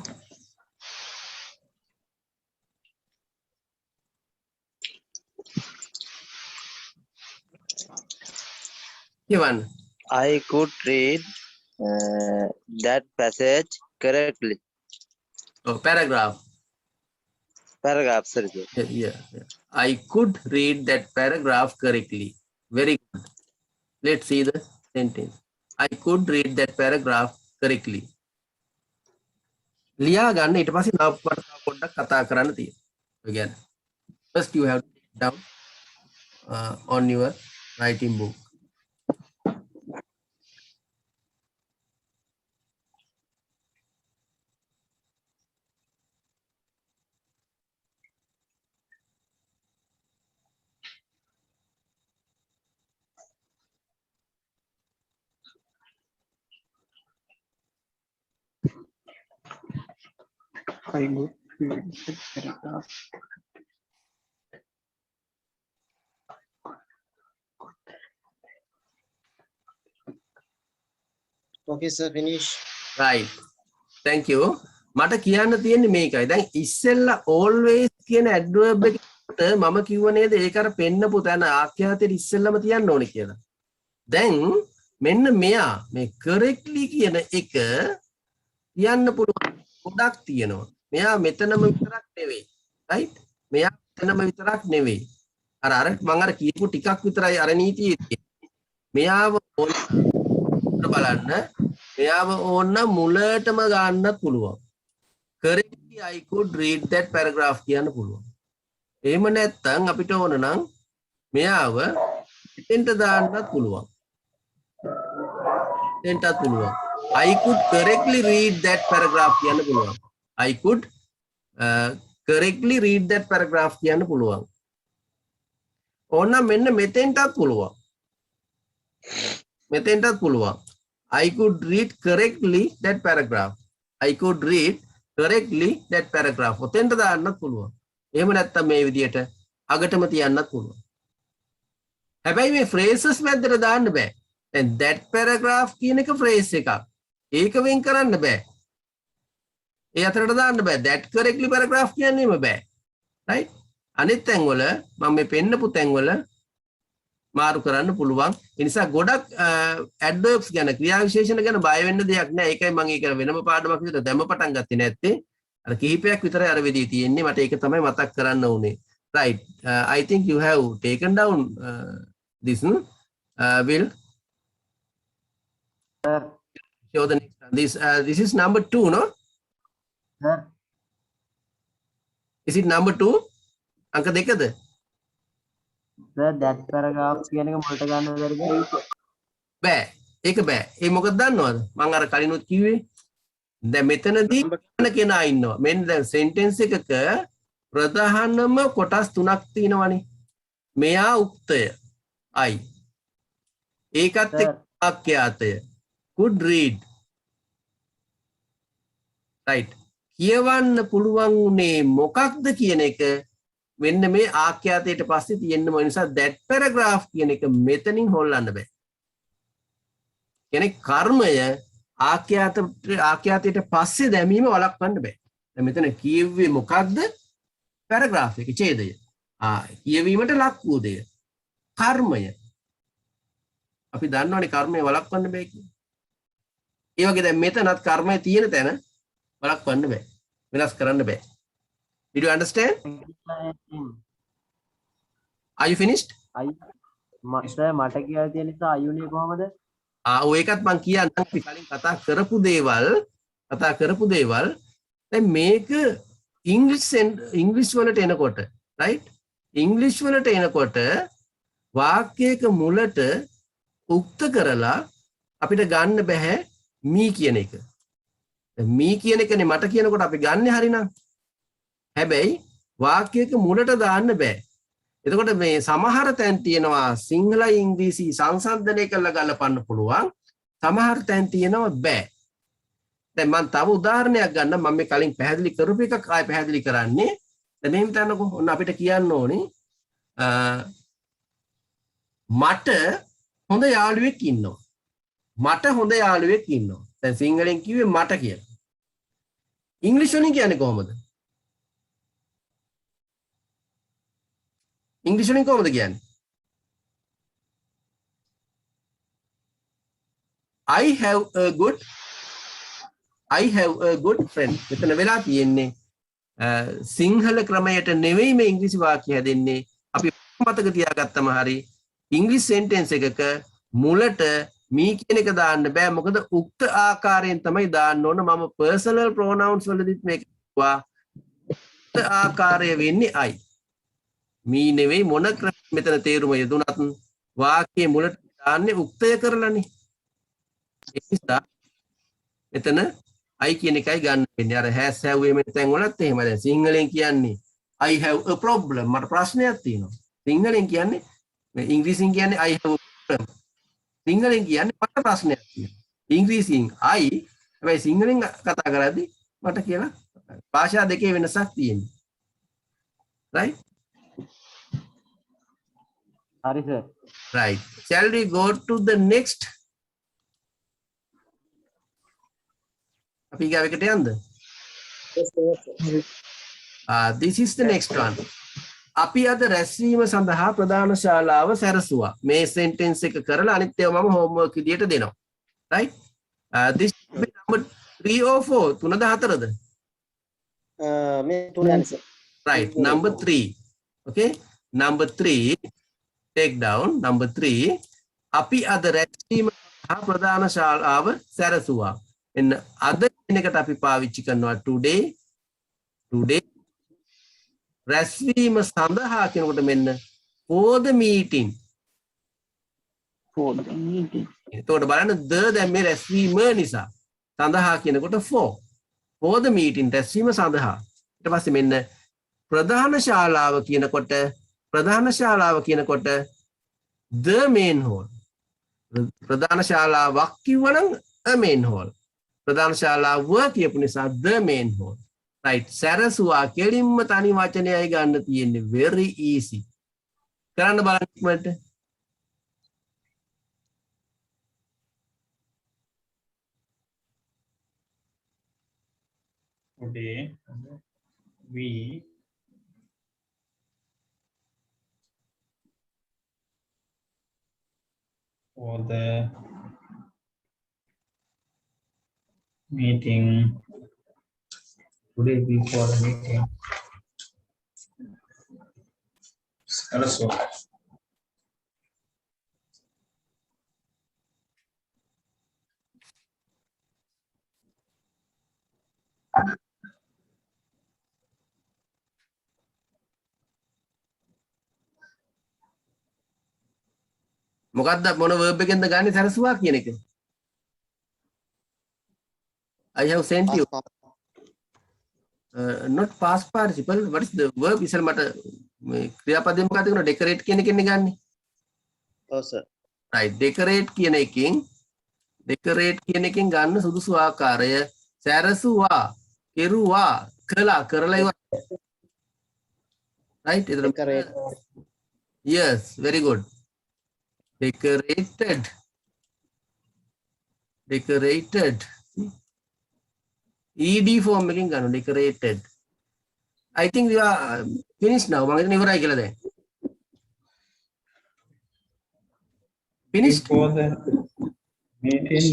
කියවන්න. I could read that passage correctly. Oh, paragraph. Paragraph, sorry. Yeah. I could read that paragraph correctly. Very good. Let's see the sentence. I could read that paragraph correctly. ලියා ගන්න ඊට පස්සේ නාමපද පොඩ්ඩක් කතා කරන්න තියෙනවා. Again, first you have to write down on your writing book. I go read the paragraph. Okay, sir, finish. Right. Thank you. මට කියන්න තියෙන්නේ මේකයි. දැන් ඉස්සෙල්ලා always කියන adverb එකට මම කිව්ව නේද ඒක අර පෙන්නපු තැන ආඛ්‍යාතයේ ඉස්සෙල්ලම තියන්න ඕනේ කියලා. දැන් මෙන්න මෙයා මේ correctly කියන එක කියන්න පුළුවන් ගොඩක් තියෙනවා. මෙයා මෙතනම විතරක් නෙවෙයි. right? මෙයා මෙතනම විතරක් නෙවෙයි. අර මම අර කියපු ටිකක් විතරයි අර නීතියේ තියෙන්නේ. මෙයාව බලන්න මෙයාව ඕන්න මුලටම ගන්නත් පුළුවන්. correctly I could read that paragraph කියන්න පුළුවන්. එහෙම නැත්නම් අපිට ඕන නම් මෙයාව එතෙන්ට දාන්නත් පුළුවන්. එතෙන්ටත් පුළුවන්. I could correctly read that paragraph කියන්න පුළුවන්. I could correctly read that paragraph කියන්න පුළුවන්. ඕන මෙන්න මෙතෙන්ටත් පුළුවන්. මෙතෙන්ටත් පුළුවන්. I could read correctly that paragraph. I could read correctly that paragraph. ඔතෙන්ට දාන්නත් පුළුවන්. එහෙම නැත්නම් මේ විදියට අගටම තියන්නත් පුළුවන්. හැබැයි මේ phrases මැදට දාන්න බෑ. දැන් that paragraph කියන එක phrase එකක්. ඒක වෙන් කරන්න බෑ. ඒ අතරට දාන්න බෑ. that correctly paragraph කියන්නේම බෑ. right? අනිත් තැන්වල මම මේ පෙන්නපු තැන්වල මාරු කරන්න පුළුවන්. ඒ නිසා ගොඩක් adverbs ගැන ක්‍රියා විශේෂණ ගැන බය වෙන්න දෙයක් නෑ. ඒකයි මම ඒක වෙනම පාඩමක් විදිහට දැම්ම පටන් ගත්තේ නැත්තේ. අර කිහිපයක් විතරයි අර වෙදී තියෙන්නේ. මට ඒක තමයි මතක් කරන්න උනේ. Right. I think you have taken down this. Will Sir. show the next one. This is number 2, no? Sir. Is it number 2? අංක දෙකද? Sir, that paragraph කියන එක මුලට ගන්න බැරිද? බෑ. ඒක බෑ. ඒ මොකද දන්නවද? මම අර කලිනුත් කිව්වේ. දැන් මෙතනදී කෙනා ඉන්නවා. මෙන්න දැන් sentence එකක ප්‍රධානම කොටස් තුනක් තියෙනවනේ. මෙයා උක්තය. I. ඒකත් එක්ක ආඛ්‍යාතය. could read. right. කියවන්න පුළුවන් උනේ මොකක්ද කියන එක මෙන්න මේ ආඛ්‍යාතයට පස්සේ තියෙන්න ඕන නිසා that paragraph කියන එක මෙතනින් හොල්ලන්න බෑ. කියන්නේ කර්මය ආඛ්‍යාතයට පස්සේ දැමීම වළක්වන්න බෑ. දැන් මෙතන කියුවේ මොකක්ද? paragraph එක ඡේදය. කියවීමට ලක් වූ දෙය. කර්මය. අපි දන්නවනේ කර්මය වළක්වන්න බෑ කියන්නේ. ඒ වගේ දැන් මෙතනත් කර්මය තියෙන තැන වළක්වන්න බෑ. වෙනස් කරන්න බෑ. Did you understand? Are you finished? Sir, මට කියලා තියෙන නිසා අයුනේ කොහමද? ඔය එකත් මම කියන්නම් අපි කලින් කතා කරපු දේවල් දැන් මේක ඉංග්‍රීසි වලට එනකොට right ඉංග්‍රීසි වලට එනකොට වාක්‍යයක මුලට උක්ත කරලා අපිට ගන්න බෑ මී කියන එක. දැන් මී කියන එකනේ මට කියනකොට අපි ගන්නෙ හරිනම්. හැබැයි වාක්‍යයක මුලට දාන්න බෑ. එතකොට මේ සමහර තැන් තියෙනවා සිංහල ඉංග්‍රීසි සංසන්දනය කරලා ගලපන්න පුළුවන්. සමහර තැන් තියෙනවා බෑ. දැන් මම තව උදාහරණයක් ගන්න මම මේ කලින් පැහැදිලි කරපු එකක් ආයෙ පැහැදිලි කරන්නේ. දැන් මෙහෙම තනකො ඔන්න අපිට කියන්න ඕනේ මට හොඳ යාළුවෙක් ඉන්නවා. මට හොඳ යාළුවෙක් ඉන්නවා. දැන් සිංහලෙන් කිව්වේ මට කියලා. ඉංග්‍රීසි වලින් කියන්නේ කොහොමද? ඉංග්‍රීසි වලින් කොහොමද කියන්නේ? I have a good friend. මෙතන වෙලා තියෙන්නේ සිංහල ක්‍රමයට නෙවෙයි මේ ඉංග්‍රීසි වාක්‍ය හැදෙන්නේ. අපි මතක තියාගත්තම හරි ඉංග්‍රීසි සෙන්ටෙන්ස් එකක මුලට මේ කියන එක දාන්න බෑ. මොකද උක්ත ආකාරයෙන් තමයි දාන්න ඕන. මම personal pronouns වලදීත් මේක කිව්වා. උක්ත ආකාරය වෙන්නේ I. මේ නෙවෙයි මොන මෙතන තේරුම යෙදුනත් වාක්‍යයේ මුලට දාන්නේ උක්තය කරලානේ. ඒ නිසා මෙතන I කියන එකයි ගන්න වෙන්නේ. අර has have එහෙම තැන් වලත් එහෙම. දැන් සිංහලෙන් කියන්නේ I have a problem. මට ප්‍රශ්නයක් තියෙනවා. සිංහලෙන් කියන්නේ මේ ඉංග්‍රීසියෙන් කියන්නේ I have a problem. සිංහලෙන් කියන්නේ මට ප්‍රශ්නයක් තියෙනවා. ඉංග්‍රීසියෙන් I හැබැයි සිංහලෙන් කතා කරද්දී මට කියලා භාෂා දෙකේ වෙනසක් තියෙනවා. right? හරි sir. Right. Shall we go to the next? අපි ගාවකට යන්න. This is the next one. අපි අද රැස්වීම සඳහා ප්‍රධාන ශාලාව සැරසුවා. මේ sentence එක කරලා අනිත් ඒවා මම homework විදියට දෙනවා. Right? This should be number 3 or 4. 3ද 4ද? මේ තුනයි sir. Right. Number 3. Okay. Number 3. Take down. Number 3. අපි අද රැස්වීම සඳහා ප්‍රධාන ශාලාව සැරසුවා. එන්න අද කියන එකට අපි පාවිච්චි කරනවා today. රැස්වීම සඳහා කියනකොට මෙන්න for the meeting. එතකොට බලන්න දැන් මේ රැස්වීම නිසා සඳහා කියනකොට for the meeting රැස්වීම සඳහා. ඊට පස්සේ මෙන්න ප්‍රධාන ශාලාව කියනකොට the main hall. ප්‍රධාන ශාලාවක් කිව්වනම් a main hall. ප්‍රධාන ශාලාව කියපු නිසා the main hall. right. සැරසුවා කෙලින්ම තනි වචනයයි ගන්න තියෙන්නේ. very easy. කරන්න බලන්න ඉක්මනට. Today we for the meeting. Today before the meeting. Also. මොකද්ද මොන verb එකෙන්ද ගන්නෙ සැරසුවා කියන එක? I have sent you. Not past participle. What is the verb? ඉස්සෙල් මට මේ ක්‍රියාපදේ මොකක්ද කියන decorate කියන එකෙන් ගන්නෙ. ඔව් සර්. right. decorate කියන එකෙන් ගන්න සුදුසු ආකාරය සැරසුවා, කෙරුවා, කරලා ඉවර. right. Decorate. Yes, very good. Decorated. ED form එකෙන් ගන්න decorated. I think we are finished now. මම හිතන්නේ ඉවරයි කියලා දැන්. Finished? For the meeting,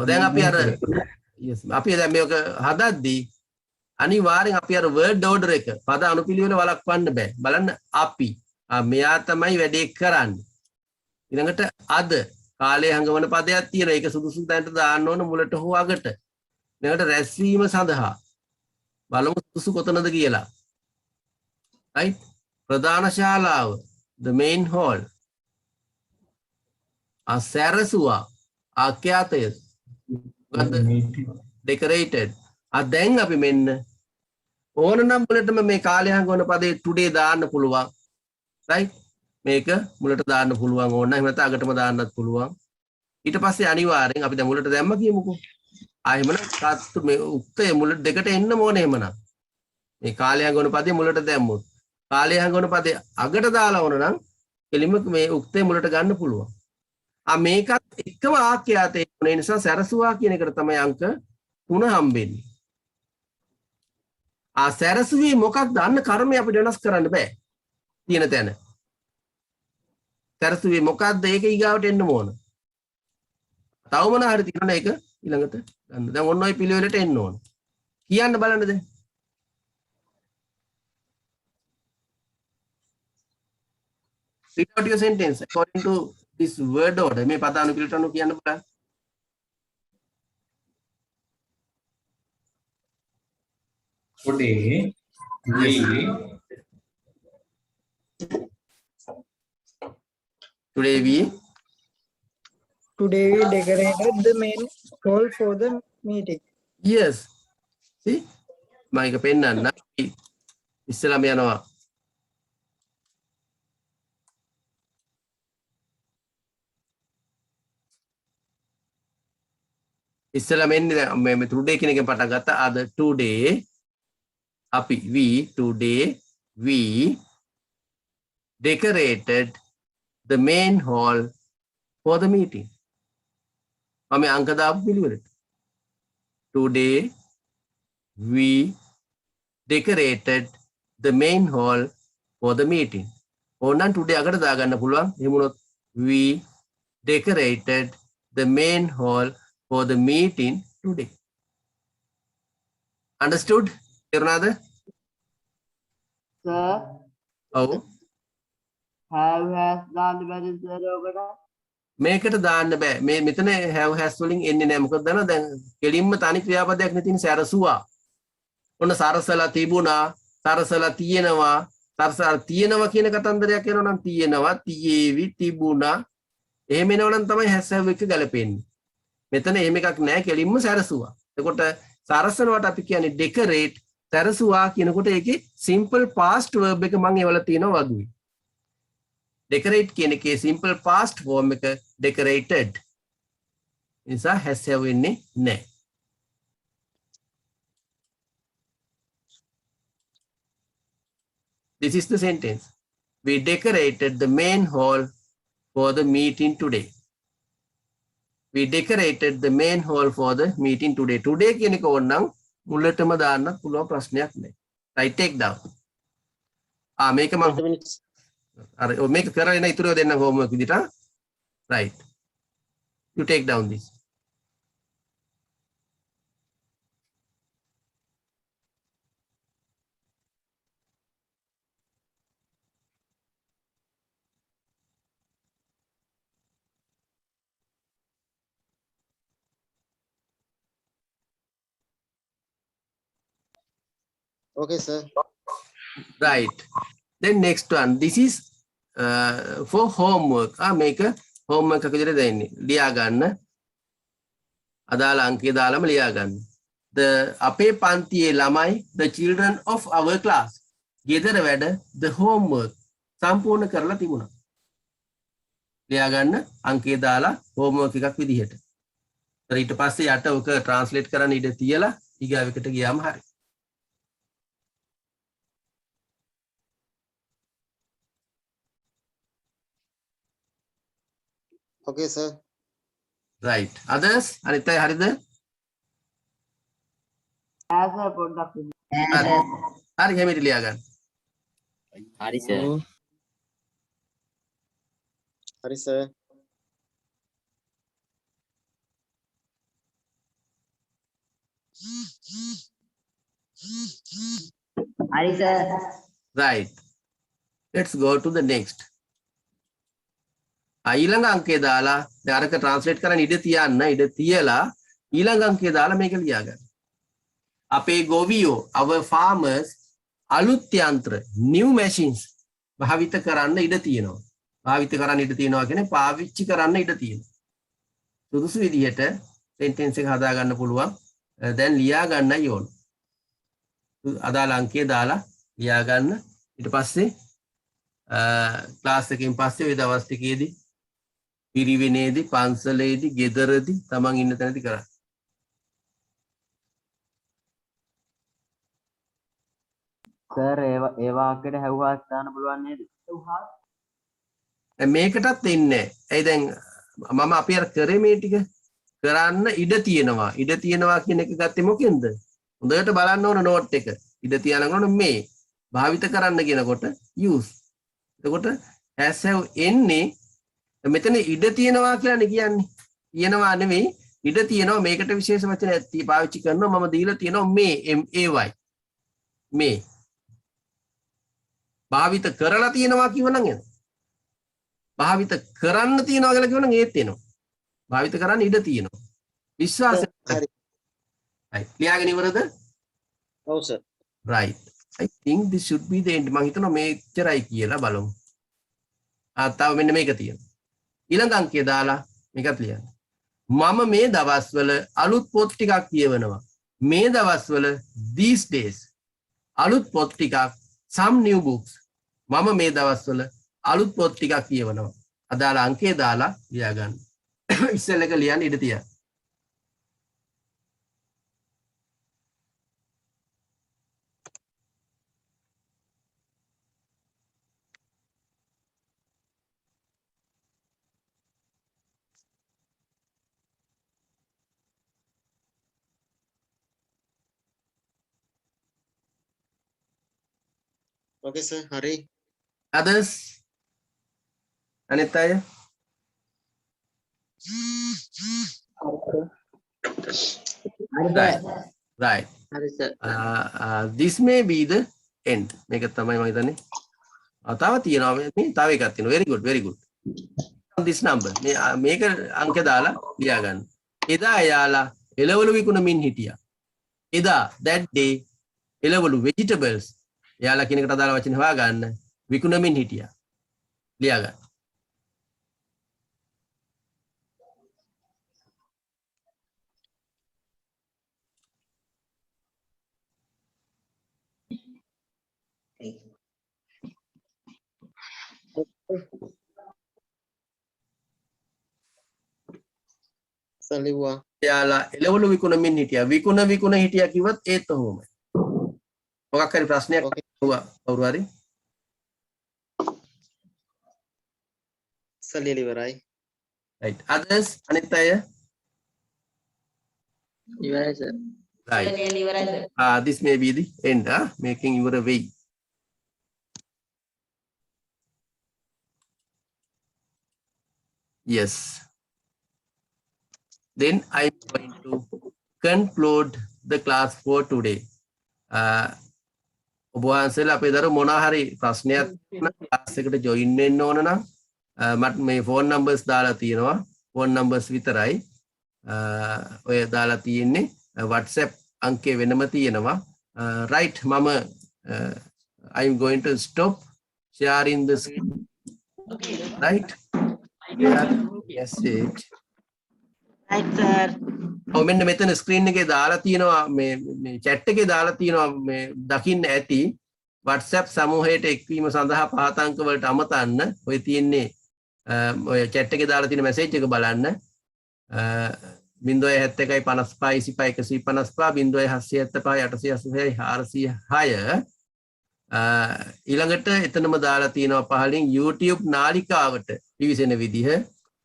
දැන් අපි අර yes අපි දැන් මේක හදද්දී අනිවාර්යෙන් අපි අර word order එක පද අනුපිළිවෙල වළක්වන්න බෑ. බලන්න අපි මෙයා තමයි වැඩේ කරන්නේ. ඊළඟට අද කාලයේ හංගවන පදයක් තියෙනවා. ඒක සුදුසු තැනට දාන්න ඕන මුලට හෝ අගට. ඊළඟට රැස්වීම සඳහා බලමු සුදුසු කොතනද කියලා. right. ප්‍රධාන ශාලාව the main hall. සැරසුවා ආඛ්‍යාතය decorated. දැන් අපි මෙන්න ඕනනම් මුලටම මේ කාලය හංගවන පදේ today දාන්න පුළුවන්. right. මේක මුලට දාන්න පුළුවන් ඕන. එහෙම නැත්නම් අගටම දාන්නත් පුළුවන්. ඊට පස්සේ අනිවාර්යෙන් අපි දැන් මුලට දැම්ම කියමුකෝ. එහෙමනම් මේ උක්තය මුල දෙකට එන්න ඕනේ එහෙමනම්. මේ කාලයංගන පදේ මුලට දැම්මොත්. කාලයංගන පදේ අගට දාලා වුණ නම් එලිම මේ උක්තය මුලට ගන්න පුළුවන්. මේකත් එකම ආඛ්‍යාතේ වුණ නිසා සැරසුවා කියන එකට තමයි අංක 3 හම්බෙන්නේ. සැරසුවේ මොකක්ද? අන්න කර්මය අපිට වෙනස් කරන්න බෑ. තියෙන තැන. සැරසුවේ මොකක්ද? ඒක ඊගාවට එන්න ඕන. තව මොන හරි තියෙනවනේ ඒක ඊළඟට ගන්න. දැන් ඔන්න ඔය පිළිවෙලට එන්න ඕන. කියන්න බලන්න දැන්. Read out your sentence according to this word order. මේ පදානුපිළිවෙලට අනුව කියන්න බලන්න. Today we decorated the main hall for the meeting. yes. See? මම එක පෙන්නන්න. ඉස්සෙල්ලාම යනවා. ඉස්සෙල්ලාම එන්නේ මේ today කියන එකෙන් පටන් ගත්තා. අද today today we decorated the main hall for the meeting. මම අංක දාපු පිළිවෙලට. Today we decorated the main hall for the meeting. ඕනනම් today අකට දාගන්න පුළුවන්. එහෙම වුණොත් we decorated the main hall for the meeting today. Understood? තේරුණාද? Sir, ඔව්. have has දාන්න බැරි සර් ඔකට? මේකට දාන්න බෑ. මේ මෙතන have has වලින් එන්නේ නැහැ. මොකද දන්නවද? දැන් කෙලින්ම තනි ක්‍රියාපදයක් නේ තියෙන සැරසුවා. ඔන්න සරසලා තිබුණා, සරසලා තියෙනවා, සරසලා තියෙනවා කියන කතන්දරයක් එනවා නම් තියෙනවා, තියේවි, තිබුණා. එහෙම එනවා නම් තමයි has have එක ගැලපෙන්නේ. මෙතන එහෙම එකක් නැහැ. කෙලින්ම සැරසුවා. එතකොට සරසනවට අපි කියන්නේ decorate. සැරසුවා කියනකොට ඒකේ simple past verb එක මම ඒවල තියෙනවා වගේ. decorate කියන එකේ simple past form එක decorated. නිසා has have වෙන්නේ නැහැ. This is the sentence. We decorated the main hall for the meeting today. We decorated the main hall for the meeting today. Today කියන එක ඕනනම් මුලටම දාන්න පුළුවන් ප්‍රශ්නයක් නෑ. Right, take down. මේක මම අර මේක කරගෙන ඉතුරු දෙන්න homework විදිහට. Right. You take down this. Okay, sir. Right. Then next one. This is for homework. මේක homework එක විදිහට දෙන්නේ. ලියා ගන්න. අදාළ අංකය දාලාම ලියා ගන්න. අපේ පන්තියේ ළමයි the children of our class. ගෙදර වැඩ the homework සම්පූර්ණ කරලා තිබුණා. ලියා ගන්න අංකය දාලා homework එකක් විදිහට. ඊට පස්සේ යට ඔක translate කරන්න ඉඩ තියලා ඊගාවෙකට ගියාම හරි. Okay, sir. Right. Others? Anita, හරිද? As a පොඩ්ඩක් හරි හැමිට ලියා ගන්න. හරි සර්. Hurry, sir. හරි sir. Right. Let's go to the next. ඊළඟ අංකය දාලා දැන් අරක ට්‍රාන්ස්ලේට් කරන්න ඉඩ තියලා ඊළඟ අංකය දාලා මේක ලියා ගන්න. අපේ ගොවියෝ our farmers අලුත් යන්ත්‍ර new machines භාවිත කරන්න ඉඩ තියෙනවා. භාවිත කරන්න ඉඩ තියෙනවා කියන්නේ පාවිච්චි කරන්න ඉඩ තියෙනවා. සුදුසු විදිහට sentence එක හදා ගන්න පුළුවන්. දැන් ලියා ගන්නයි ඕන. අදාළ අංකය දාලා ලියා ගන්න. ඊට පස්සේ ක්ලාස් එකකින් පස්සේ ওই දවස් ටිකේදී පිරිවෙනේදී පන්සලේදී ගෙදරදී තමන් ඉන්න තැනදී කරන්නේ. සර් ඒ වාක්‍යයට හැව්වාස් දාන්න පුළුවන් නේද? දැන් මේකටත් එන්නේ නැහැ. ඇයි දැන් මම අපි අර කරේ මේ ටික කරන්න ඉඩ තියෙනවා. ඉඩ තියෙනවා කියන එක ගත්තේ මොකෙන්ද? හොඳට බලන්න ඕන නෝට් එක. ඉඩ තියනකොට මේ භාවිත කරන්න කියනකොට use. එතකොට has have එන්නේ මෙතන ඉඩ තියෙනවා කියලානේ කියන්නේ. කියනවා නෙමෙයි ඉඩ තියෙනවා මේකට විශේෂ වචනයක් පාවිච්චි කරනවා මම දීලා තියෙනවා මේ MAY මේ භාවිත කරලා තියෙනවා කියවනම් එනවා. භාවිත කරන්න තියෙනවා කියලා කියවනම් ඒත් එනවා. භාවිත කරන්න ඉඩ තියෙනවා. විශ්වාසය හරි. right. ලියාගෙන ඉවරද? ඔව් sir. right. I think this should be the end. මම හිතනවා මේච්චරයි කියලා බලමු. තව මෙන්න මේක තියෙනවා. ඊළඟ අංකය දාලා මේකත් ලියන්න. මම මේ දවස්වල අලුත් පොත් ටිකක් කියවනවා. මේ දවස්වල these days අලුත් පොත් ටිකක් some new books. මම මේ දවස්වල අලුත් පොත් ටිකක් කියවනවා. අදාළ අංකය දාලා ලියා ගන්න. ඉස්සෙල් එක ලියන්න ඉඩ තියන්න. Okay sir. හරි. Others? අනිත් අය? Right. හරි sir. This may be the end. මේක තමයි මම හිතන්නේ. තව තියෙනවා මේ තව එකක් තියෙනවා. Very good, very good. This number. මේක අංක දාලා ලියා ගන්න. එදා එයාලා එළවලු විකුණමින් හිටියා. එදා that day එළවලු vegetables එයාලා කියන එකට අදාළ වචන හොයා ගන්න විකුණමින් හිටියා. ලියා ගන්න. සලිවා. එයාලා එළවලු විකුණමින් හිටියා. විකුණ හිටියා කිව්වත් ඒත් ඔහොමයි. මොකක් හරි ප්‍රශ්නයක් වුණා කවුරු හරි? සලියල ඉවරයි. right. Others? අනිත් අය? ඉවරයි sir. right. This may be the end. Making your way. Yes. Then I'm going to conclude the class for today. ඔබ වහන්සේලා අපේ දරුවෝ මොනවා හරි ප්‍රශ්නයක් ක්ලාස් එකට ජොයින් වෙන්න ඕන නම් මට මේ ෆෝන් නම්බර්ස් දාලා තියෙනවා. ෆෝන් නම්බර්ස් විතරයි. ඔය දාලා තියෙන්නේ WhatsApp අංකේ වෙනම තියෙනවා. right මම I'm going to stop sharing the screen. Right? Message. Right sir. ඔව් මෙන්න මෙතන ස්ක්‍රීන් එකේ දාලා තියෙනවා මේ chat එකේ දාලා තියෙනවා මේ දකින්න ඇති WhatsApp සමූහයට එක්වීම සඳහා පහත අංක වලට අමතන්න ඔය තියෙන්නේ ඔය chat එකේ දාලා තියෙන මැසේජ් එක බලන්න 071 55 25 155 077 886 406 ඊළඟට එතනම දාලා තියෙනවා පහලින් YouTube නාලිකාවට පිවිසෙන විදිහ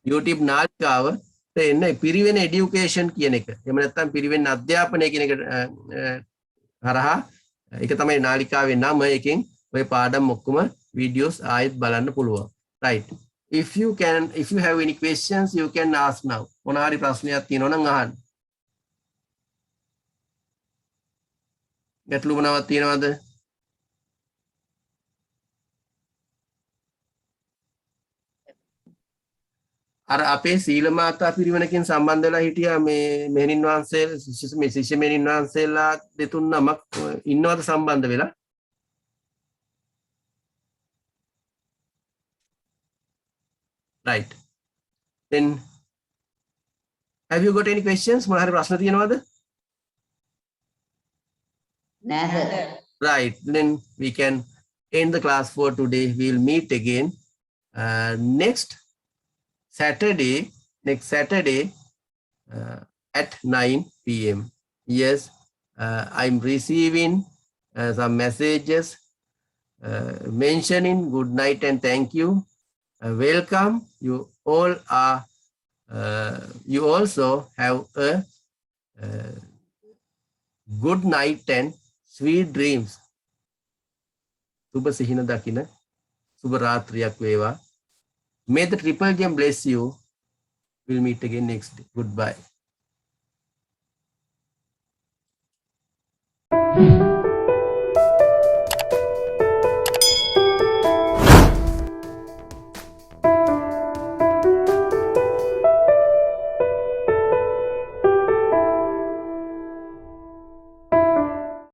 YouTube නාලිකාවට එන්න පිරිවෙන এডুকেෂන් කියන එක. එහෙම නැත්නම් පිරිවෙන අධ්‍යාපනය කියන එක හරහා ඒක තමයි නාලිකාවේ නම. එකෙන් ඔය පාඩම් ඔක්කොම videos ආයෙත් බලන්න පුළුවන්. right. If you have any questions you can ask now. මොන හරි ප්‍රශ්නයක් තියෙනවා නම් අහන්න. ගැටලු මොනවද තියෙනවද? අර අපේ සීල මාතා පිරිවෙනකින් සම්බන්ධ වෙලා හිටියා මේ මෙහෙණින් වහන්සේ මේ ශිෂ්‍ය මෙහෙණින් වහන්සේලා දෙතුන් නමක් ඉන්නවද සම්බන්ධ වෙලා? right. Then have you got any questions? මොන හරි ප්‍රශ්න තියෙනවද? නෑ sir. right. Then we can end the class for today. We will meet again next Saturday, next Saturday at 9 p.m. Yes, I'm receiving some messages mentioning good night and thank you. Welcome. You all are. You also have a good night and sweet dreams. Suba sihina dakina. Suba ratriyak veva. May the Triple Gem bless you. We'll meet again next day. Goodbye.